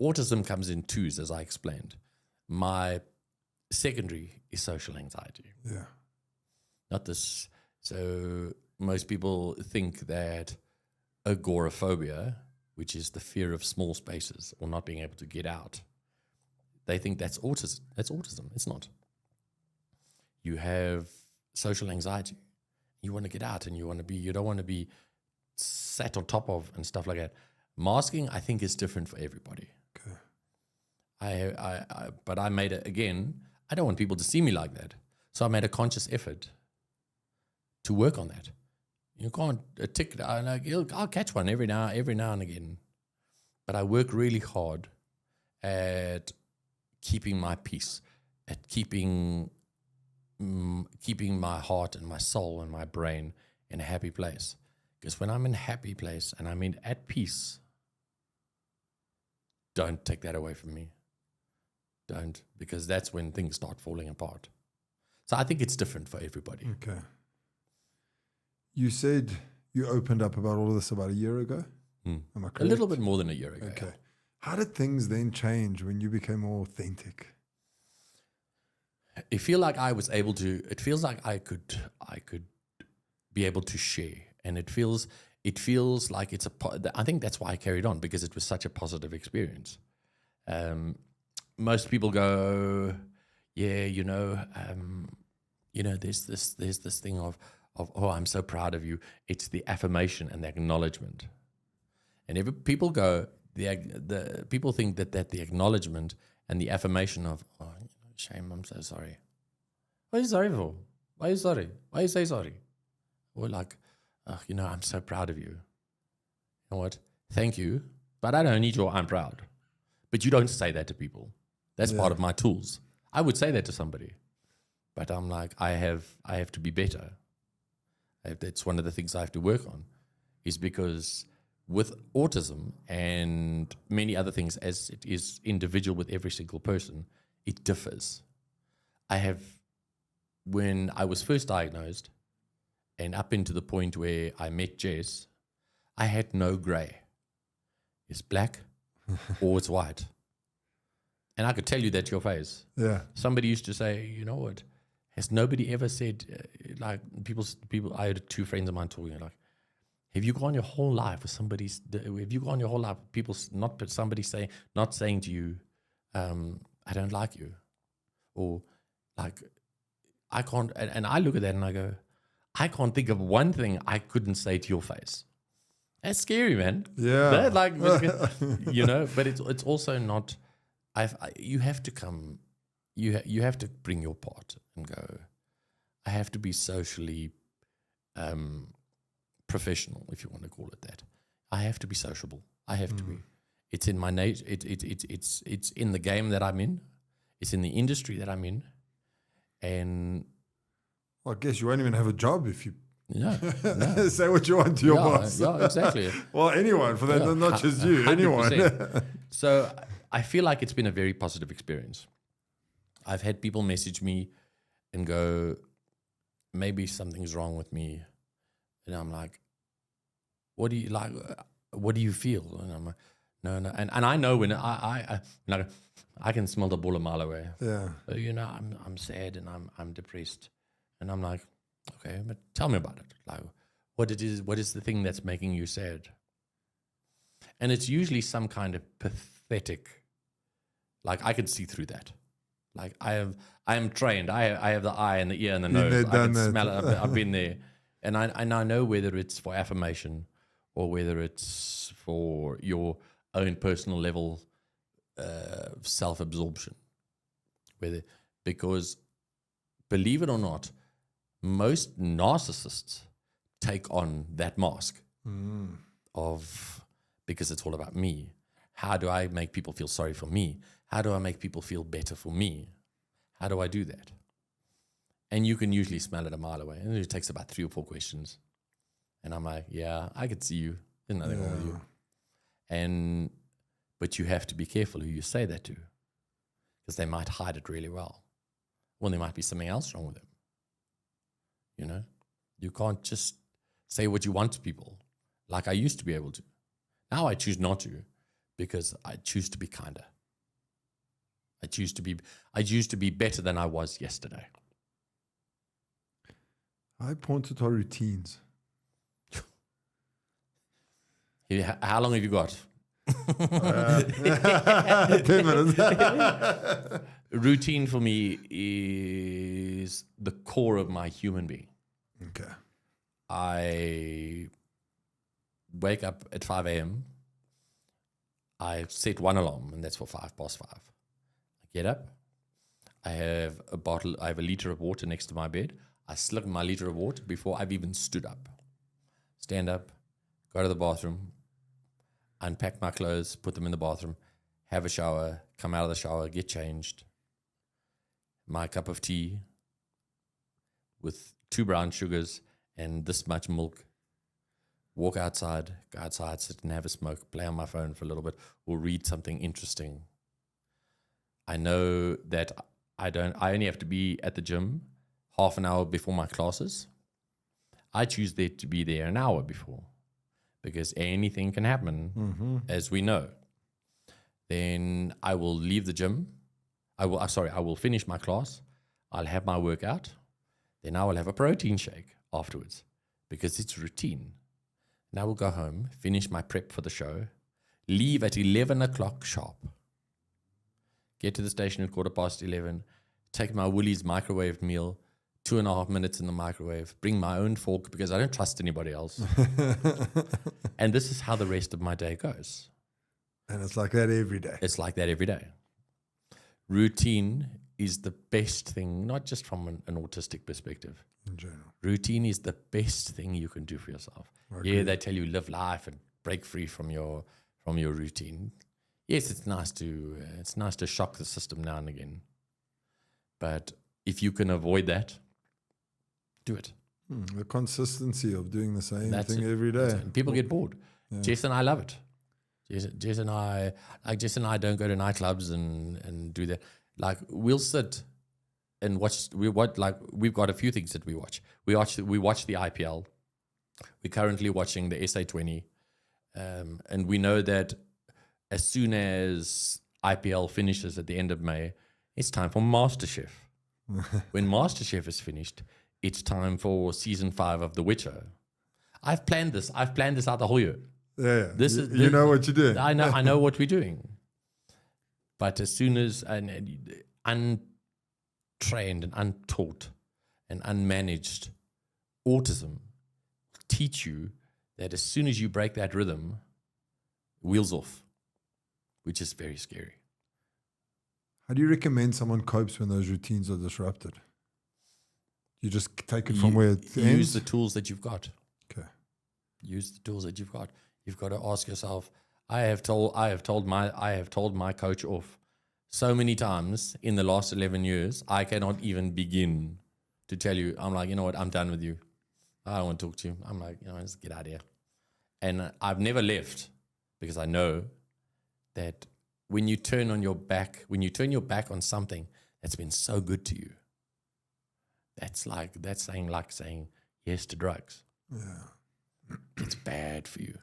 autism comes in twos, as I explained. My secondary is social anxiety. Yeah. Not this. So most people think that agoraphobia, which is the fear of small spaces or not being able to get out, they think that's autism. That's autism. It's not. You have social anxiety. You want to get out, and you don't want to be sat on top of and stuff like that. Masking, I think, is different for everybody. Okay. But I made it again. I don't want people to see me like that, so I made a conscious effort to work on that. You can't tick. I'll catch one every now and again, but I work really hard at keeping my peace, at keeping my heart and my soul and my brain in a happy place. Because when I'm in a happy place and I'm at peace, don't take that away from me. Don't, because that's when things start falling apart. So I think it's different for everybody. Okay. You said you opened up about all of this about a year ago? Am I correct? A little bit more than a year ago. Okay. How did things then change when you became more authentic? It feels like I could be able to share, and it feels like I think that's why I carried on, because it was such a positive experience. Most people go, yeah, there's this thing of oh, I'm so proud of you. It's the affirmation and the acknowledgement, and people go, the people think that the acknowledgement and the affirmation of, oh, shame, I'm so sorry. What are you sorry for? Why are you sorry? Why you say sorry? Or like, I'm so proud of you. You know what? Thank you, but I don't need your I'm proud. But you don't say that to people. That's part of my tools. I would say that to somebody, but I'm like, I have to be better. That's one of the things I have to work on, is because with autism and many other things, as it is individual with every single person, it differs. When I was first diagnosed and up into the point where I met Jess, I had no gray. It's black or it's white. And I could tell you that to your face. Yeah. Somebody used to say, you know what? Has nobody ever said, like people, I had two friends of mine talking, like, have you gone your whole life with somebody's, have you gone your whole life, not saying to you, I don't like you. Or like, I can't, and I look at that and I go, I can't think of one thing I couldn't say to your face. That's scary, man. Yeah. That, like, you know, but it's also not, you have to come, you have to bring your part and go, I have to be socially professional, if you want to call it that. I have to be sociable. I have to be. It's in my nature. It's in the game that I'm in. It's in the industry that I'm in. And Well, I guess you won't even have a job if you no. say what you want to your boss. Yeah, exactly. Well, anyone, for that, not just you, 100%. anyone. So I feel like it's been a very positive experience. I've had people message me and go, maybe something's wrong with me. And I'm like, what do you like? What do you feel? And I'm like, no. And I know when I can smell the ball a mile away. Yeah. You know, I'm sad and I'm depressed. And I'm like, okay, but tell me about it. Like, what is the thing that's making you sad? And it's usually some kind of pathetic, like I can see through that. Like I am trained. I have the eye and the ear and the nose. I can smell it. I've been there. And I know whether it's for affirmation or whether it's for your own personal level of self-absorption. Because believe it or not, most narcissists take on that mask of, because it's all about me. How do I make people feel sorry for me? How do I make people feel better for me? How do I do that? And you can usually smell it a mile away. And it takes about 3 or 4 questions. And I'm like, yeah, I could see you. There's nothing wrong with you. But you have to be careful who you say that to, because they might hide it really well. Or there might be something else wrong with them. You know, you can't just say what you want to people like I used to be able to. Now I choose not to, because I choose to be kinder. I choose to be better than I was yesterday. I pointed to routines. How long have you got? 10 minutes. Routine for me is the core of my human being. Okay. I wake up at 5 a.m. I set one alarm, and that's for 5:05. I get up. I have a liter of water next to my bed. I slip my liter of water before I've even stood up. Stand up, go to the bathroom, unpack my clothes, put them in the bathroom, have a shower, come out of the shower, get changed. My cup of tea with 2 brown sugars and this much milk. Walk outside, go outside, sit and have a smoke, play on my phone for a little bit, or read something interesting. I know that I only have to be at the gym half an hour before my classes. I choose to be there an hour before, because anything can happen, as we know. Then I will leave the gym. I will finish my class. I'll have my workout. Then I will have a protein shake afterwards, because it's routine. And I will go home, finish my prep for the show, leave at 11 o'clock sharp, get to the station at 11:15, take my Woolies microwave meal, 2.5 minutes in the microwave, bring my own fork because I don't trust anybody else. And this is how the rest of my day goes. And it's like that every day. It's like that every day. Routine is the best thing, not just from an autistic perspective. In general. Routine is the best thing you can do for yourself. Yeah, they tell you live life and break free from your routine. Yes, it's nice to shock the system now and again. But if you can avoid that, do it. The consistency of doing the same thing every day. And people get bored. Yeah. Jess and I love it. Jess and I don't go to nightclubs and do that. Like, we'll sit and watch. We've got a few things that we watch. We watch the IPL. We're currently watching the SA20 And we know that as soon as IPL finishes at the end of May, it's time for MasterChef. When MasterChef is finished, it's time for season 5 of The Witcher. I've planned this out the whole year. Yeah. You know what you're doing. I know what we're doing. But as soon as untrained and untaught and unmanaged autism teach you that as soon as you break that rhythm, wheels off, which is very scary. How do you recommend someone copes when those routines are disrupted? You just take it from where it ends? Use the tools that you've got. Okay. Use the tools that you've got. You've got to ask yourself. I have told my coach off so many times in the last 11 years. I cannot even begin to tell you. I'm like, you know what? I'm done with you. I don't want to talk to you. I'm like, just get out of here. And I've never left because I know that when you turn your back on something that's been so good to you, that's saying yes to drugs. Yeah. It's bad for you.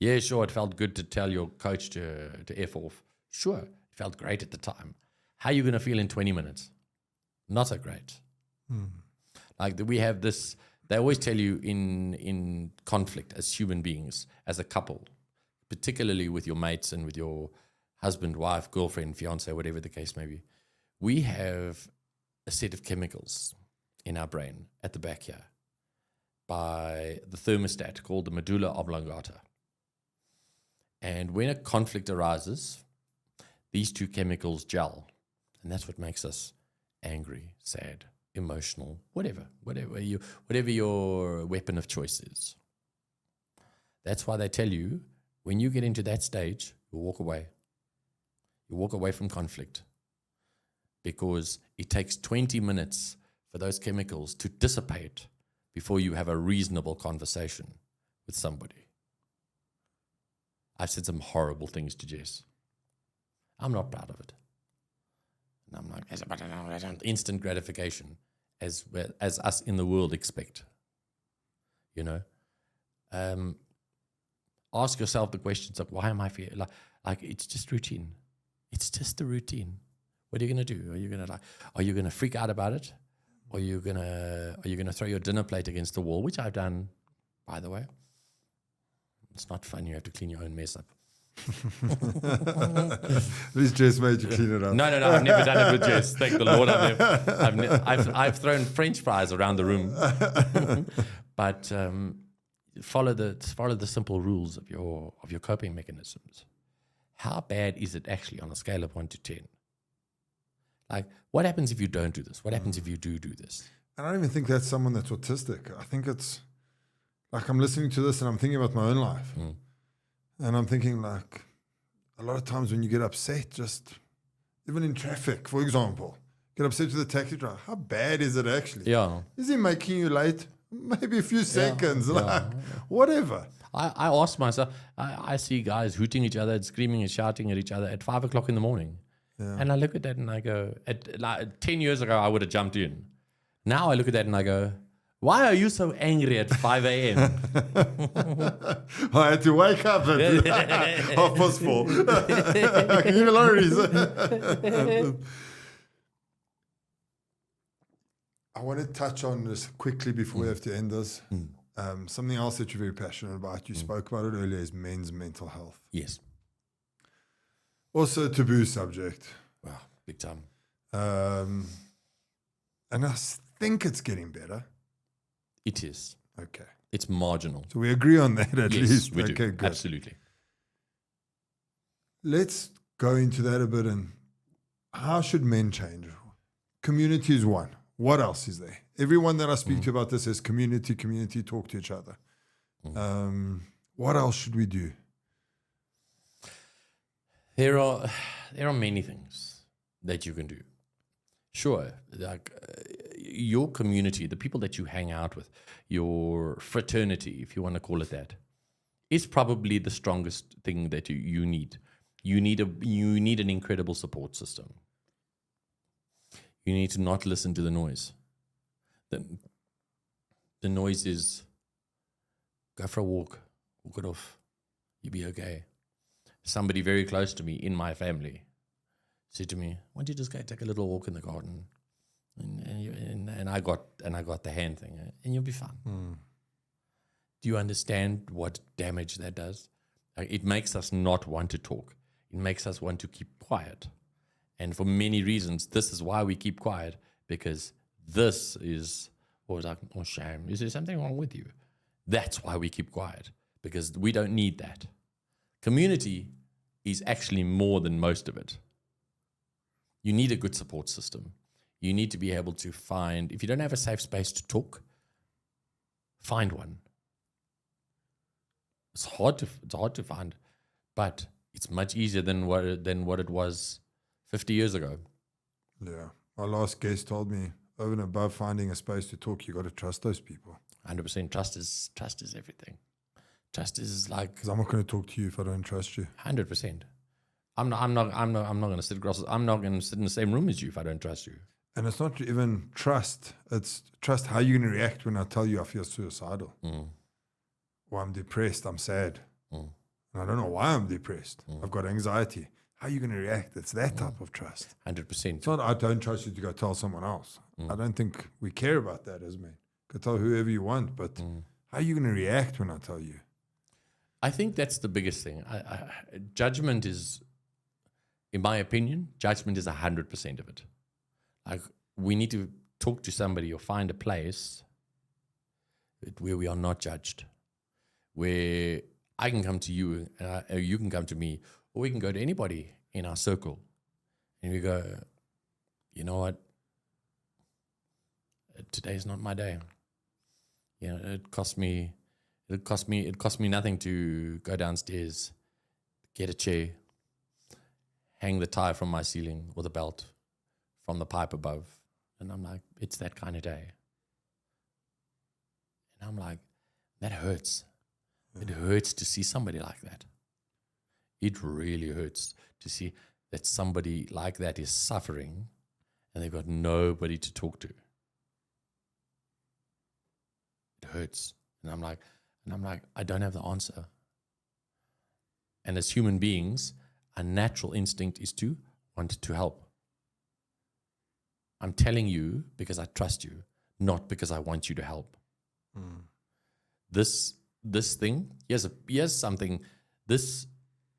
Yeah, sure, it felt good to tell your coach to F off. Sure, it felt great at the time. How are you going to feel in 20 minutes? Not so great. Like we have this, they always tell you in conflict as human beings, as a couple, particularly with your mates and with your husband, wife, girlfriend, fiance, whatever the case may be, we have a set of chemicals in our brain at the back here by the thermostat called the medulla oblongata. And when a conflict arises, these two chemicals gel, and that's what makes us angry, sad, emotional, whatever your weapon of choice is. That's why they tell you when you get into that stage, you walk away. You walk away from conflict because it takes 20 minutes for those chemicals to dissipate before you have a reasonable conversation with somebody. I've said some horrible things to Jess. I'm not proud of it. And I'm like, instant gratification as us in the world expect. Ask yourself the questions of why am I feeling like it's just routine. It's just the routine. What are you going to do? Are you going to freak out about it? Or are you going to throw your dinner plate against the wall, which I've done, by the way. It's not fun. You have to clean your own mess up. At least Jess made you clean it up. No. I've never done it with Jess. Thank the Lord. I've thrown French fries around the room. But follow the simple rules of your coping mechanisms. How bad is it actually on a scale of 1 to 10? Like, what happens if you don't do this? What happens if you do this? I don't even think that's someone that's autistic. I think it's like I'm listening to this and I'm thinking about my own life. And I'm thinking like a lot of times when you get upset, just even in traffic, for example, get upset with the taxi driver. How bad is it actually? Yeah. Is he making you late? Maybe a few seconds, whatever. I ask myself, I see guys hooting each other and screaming and shouting at each other at 5 o'clock in the morning. Yeah. And I look at that and I go, 10 years ago, I would have jumped in. Now I look at that and I go, why are you so angry at 5 a.m.? I had to wake up at 4:30. I can give a lot of reasons. I want to touch on this quickly before we have to end this. Something else that you're very passionate about, you spoke about it earlier, is men's mental health. Yes. Also a taboo subject. Wow, big time. And I think it's getting better. It is. Okay. It's marginal. So we agree on that at Yes, least. we do. Okay, good. Absolutely. Let's go into that a bit. And how should men change? Community is one. What else is there? Everyone that I speak to about this is community, talk to each other. What else should we do? There are many things that you can do. Sure, like your community, the people that you hang out with, your fraternity, if you want to call it that, is probably the strongest thing that you need. You need an incredible support system. You need to not listen to the noise. The noise is go for a walk it off, You'll be okay. Somebody very close to me in my family said to me, "Why don't you just go take a little walk in the garden?" And I got the hand thing, and you'll be fine. Do you understand what damage that does? Like, it makes us not want to talk. It makes us want to keep quiet. And for many reasons, this is why we keep quiet, because this is, shame. Is there something wrong with you? That's why we keep quiet, because we don't need that. Community is actually more than most of it. You need a good support system. You need to be able to find, if you don't have a safe space to talk, find one. It's hard to find, but it's much easier than what it was 50 years ago. Yeah. Our last guest told me, over and above finding a space to talk, you got to trust those people. 100%. Trust is everything. Trust is like, Because I'm not going to talk to you if I don't trust you. 100%. I'm not going to sit across. I'm not going to sit in the same room as you if I don't trust you. And it's not even trust. It's trust how you're going to react when I tell you I feel suicidal. Or I'm depressed, I'm sad. And I don't know why I'm depressed. I've got anxiety. How are you going to react? It's that type of trust. 100%. It's not, I don't trust you to go tell someone else. I don't think we care about that as men. Go tell whoever you want, but how are you going to react when I tell you? I think that's the biggest thing. Judgment is, in my opinion, judgment is 100% of it. Like, we need to talk to somebody or find a place where we are not judged, where I can come to you, or you can come to me, or we can go to anybody in our circle, and we go, you know what? Today's not my day. You know, it cost me nothing to go downstairs, get a chair, hang the tie from my ceiling or the belt from the pipe above. And I'm like, it's that kind of day. And I'm like, that hurts. It hurts to see somebody like that. It really hurts to see that somebody like that is suffering and they've got nobody to talk to. It hurts. And I'm like, I don't have the answer. And as human beings, our natural instinct is to want to help. I'm telling you because I trust you, not because I want you to help. This thing, here's something,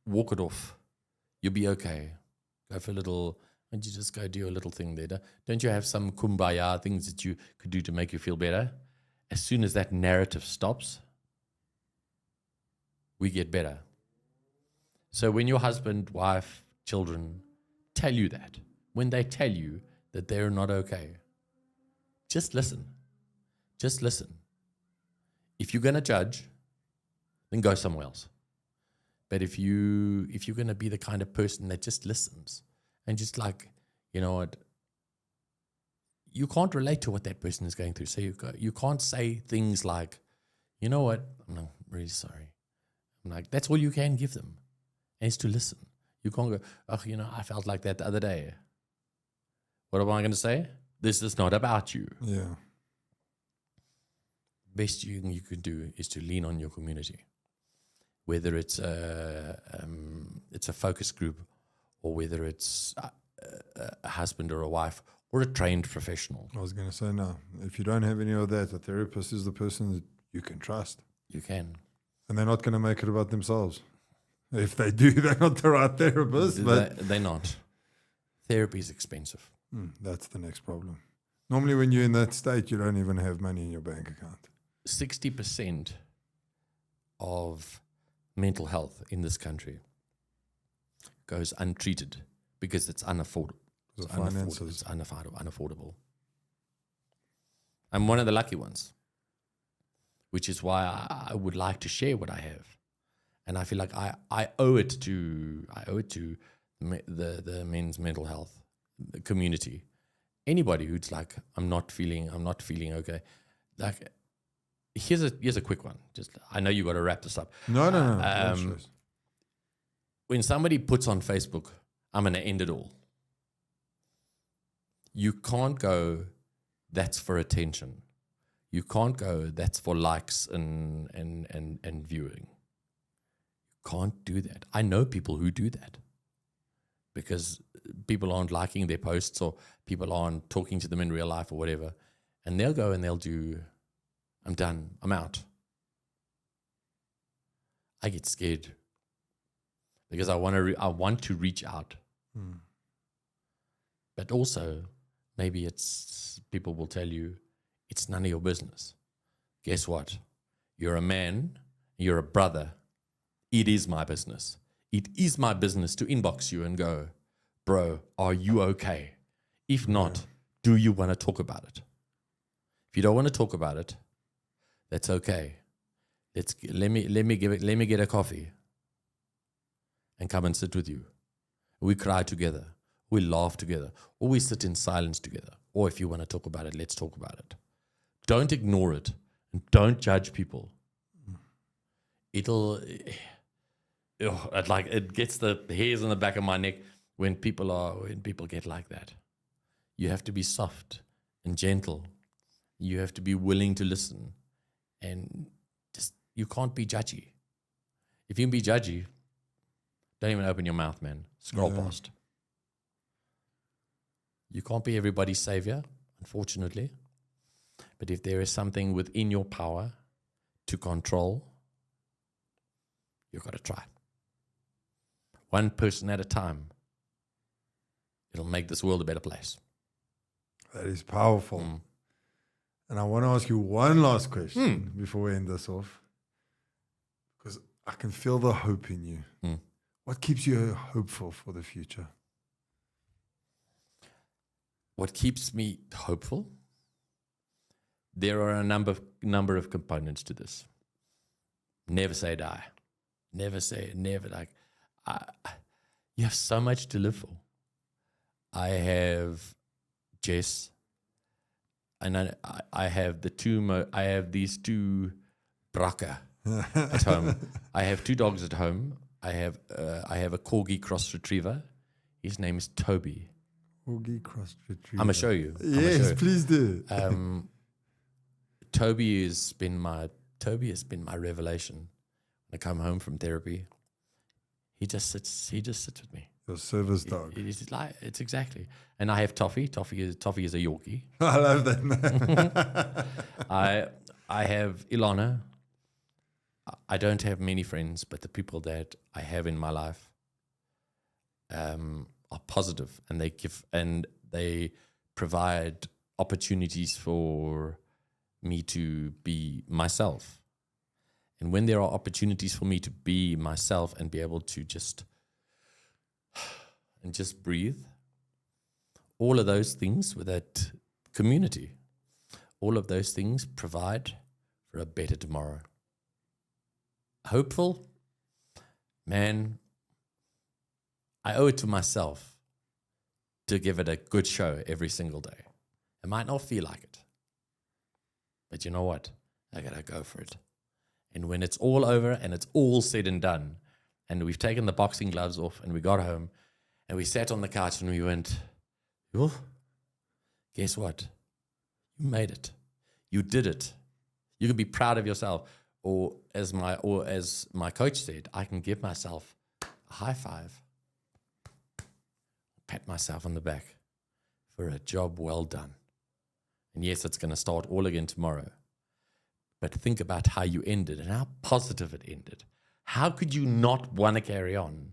walk it off. You'll be okay. Go for a little, why don't you just go do your little thing there? Don't you have some kumbaya things that you could do to make you feel better? As soon as that narrative stops, we get better. So when your husband, wife, children tell you that, when they tell you that they're not okay, just listen. Just listen. If you're going to judge, then go somewhere else. But if you're going to be the kind of person that just listens and just like, you know what, you can't relate to what that person is going through. So you can't say things like, you know what, I'm really sorry. I'm like, that's all you can give them. And it's to listen. You can't go, oh, you know, I felt like that the other day. What am I going to say? This is not about you. Yeah. Best you can do is to lean on your community, whether it's a focus group, or whether it's a husband or a wife or a trained professional. I was going to say, no, if you don't have any of that, a therapist is the person that you can trust. You can. And they're not going to make it about themselves. If they do, they're not the right therapist. But they're not. Therapy is expensive. That's the next problem. Normally when you're in that state, you don't even have money in your bank account. 60% of mental health in this country goes untreated because it's unaffordable. It's unaffordable. I'm one of the lucky ones, which is why I would like to share what I have. And I feel like I owe it to the men's mental health community. Anybody who's like, I'm not feeling okay. Like, here's a quick one. Just, I know you got to wrap this up. No. When somebody puts on Facebook, I'm going to end it all, you can't go, that's for attention. You can't go, that's for likes and viewing. You can't do that. I know people who do that because people aren't liking their posts or people aren't talking to them in real life or whatever. And they'll go and they'll do, I'm done, I'm out. I get scared because I want to reach out. But also, maybe it's, people will tell you, it's none of your business. Guess what? You're a man, you're a brother. It is my business. It is my business to inbox you and go, bro, are you okay? If not, do you want to talk about it? If you don't want to talk about it, that's okay. Let me get a coffee and come and sit with you. We cry together. We laugh together. Or we sit in silence together. Or if you want to talk about it, let's talk about it. Don't ignore it and don't judge people. It gets the hairs on the back of my neck when people get like that. You have to be soft and gentle. You have to be willing to listen, and you can't be judgy. If you can be judgy, don't even open your mouth, man. Scroll past. You can't be everybody's savior, unfortunately. But if there is something within your power to control, you've got to try. One person at a time. It'll make this world a better place. That is powerful. And I want to ask you one last question before we end this off, because I can feel the hope in you. What keeps you hopeful for the future? What keeps me hopeful? There are a number of components to this. Never say die. Never. You have so much to live for. I have Jess, and I have I have these two braka at home. I have two dogs at home. I have a corgi cross retriever. His name is Toby. Corgi cross retriever. I'm gonna show you. Yes, please do. Toby has been my revelation. When I come home from therapy, he just sits with me. Your service dog. It's exactly. And I have Toffee. Toffee is a Yorkie. I love that name. I have Ilana. I don't have many friends, but the people that I have in my life are positive, and they provide opportunities for me to be myself. And when there are opportunities for me to be myself and be able to just breathe, all of those things with that community, all of those things provide for a better tomorrow. Hopeful? Man, I owe it to myself to give it a good show every single day. It might not feel like it, but you know what? I gotta go for it. And when it's all over and it's all said and done, and we've taken the boxing gloves off and we got home and we sat on the couch and we went, oh, guess what? You made it. You did it. You can be proud of yourself. Or as my coach said, I can give myself a high five, pat myself on the back for a job well done. And yes, it's going to start all again tomorrow. But think about how you ended and how positive it ended. How could you not want to carry on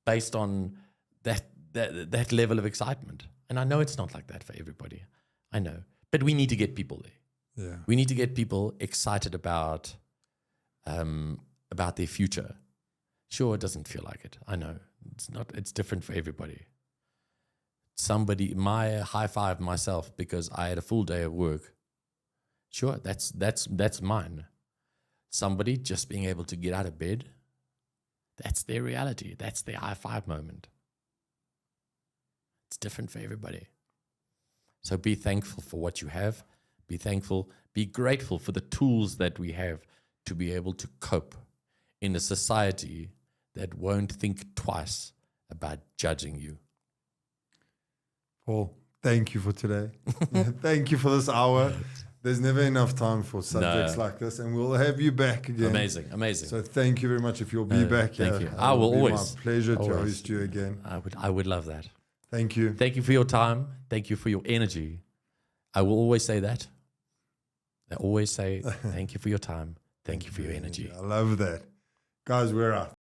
based on that level of excitement? And I know it's not like that for everybody. I know. But we need to get people there. Yeah. We need to get people excited about their future. Sure, it doesn't feel like it. I know. It's different for everybody. My high five myself because I had a full day of work. Sure, that's mine. Somebody just being able to get out of bed, that's their reality. That's their high five moment. It's different for everybody. So be thankful for what you have. Be thankful. Be grateful for the tools that we have to be able to cope in a society that won't think twice about judging you. Paul, thank you for today. Thank you for this hour. there's never enough time for subjects like this, and we'll have you back again. Amazing. So thank you very much. If you'll be back here, thank you. I will be always. my pleasure to Always. host you again. I would love that. Thank you. Thank you for your time. Thank you for your energy. I will always say that. I always say thank you for your time. Thank you for your energy. I love that. Guys, we're out.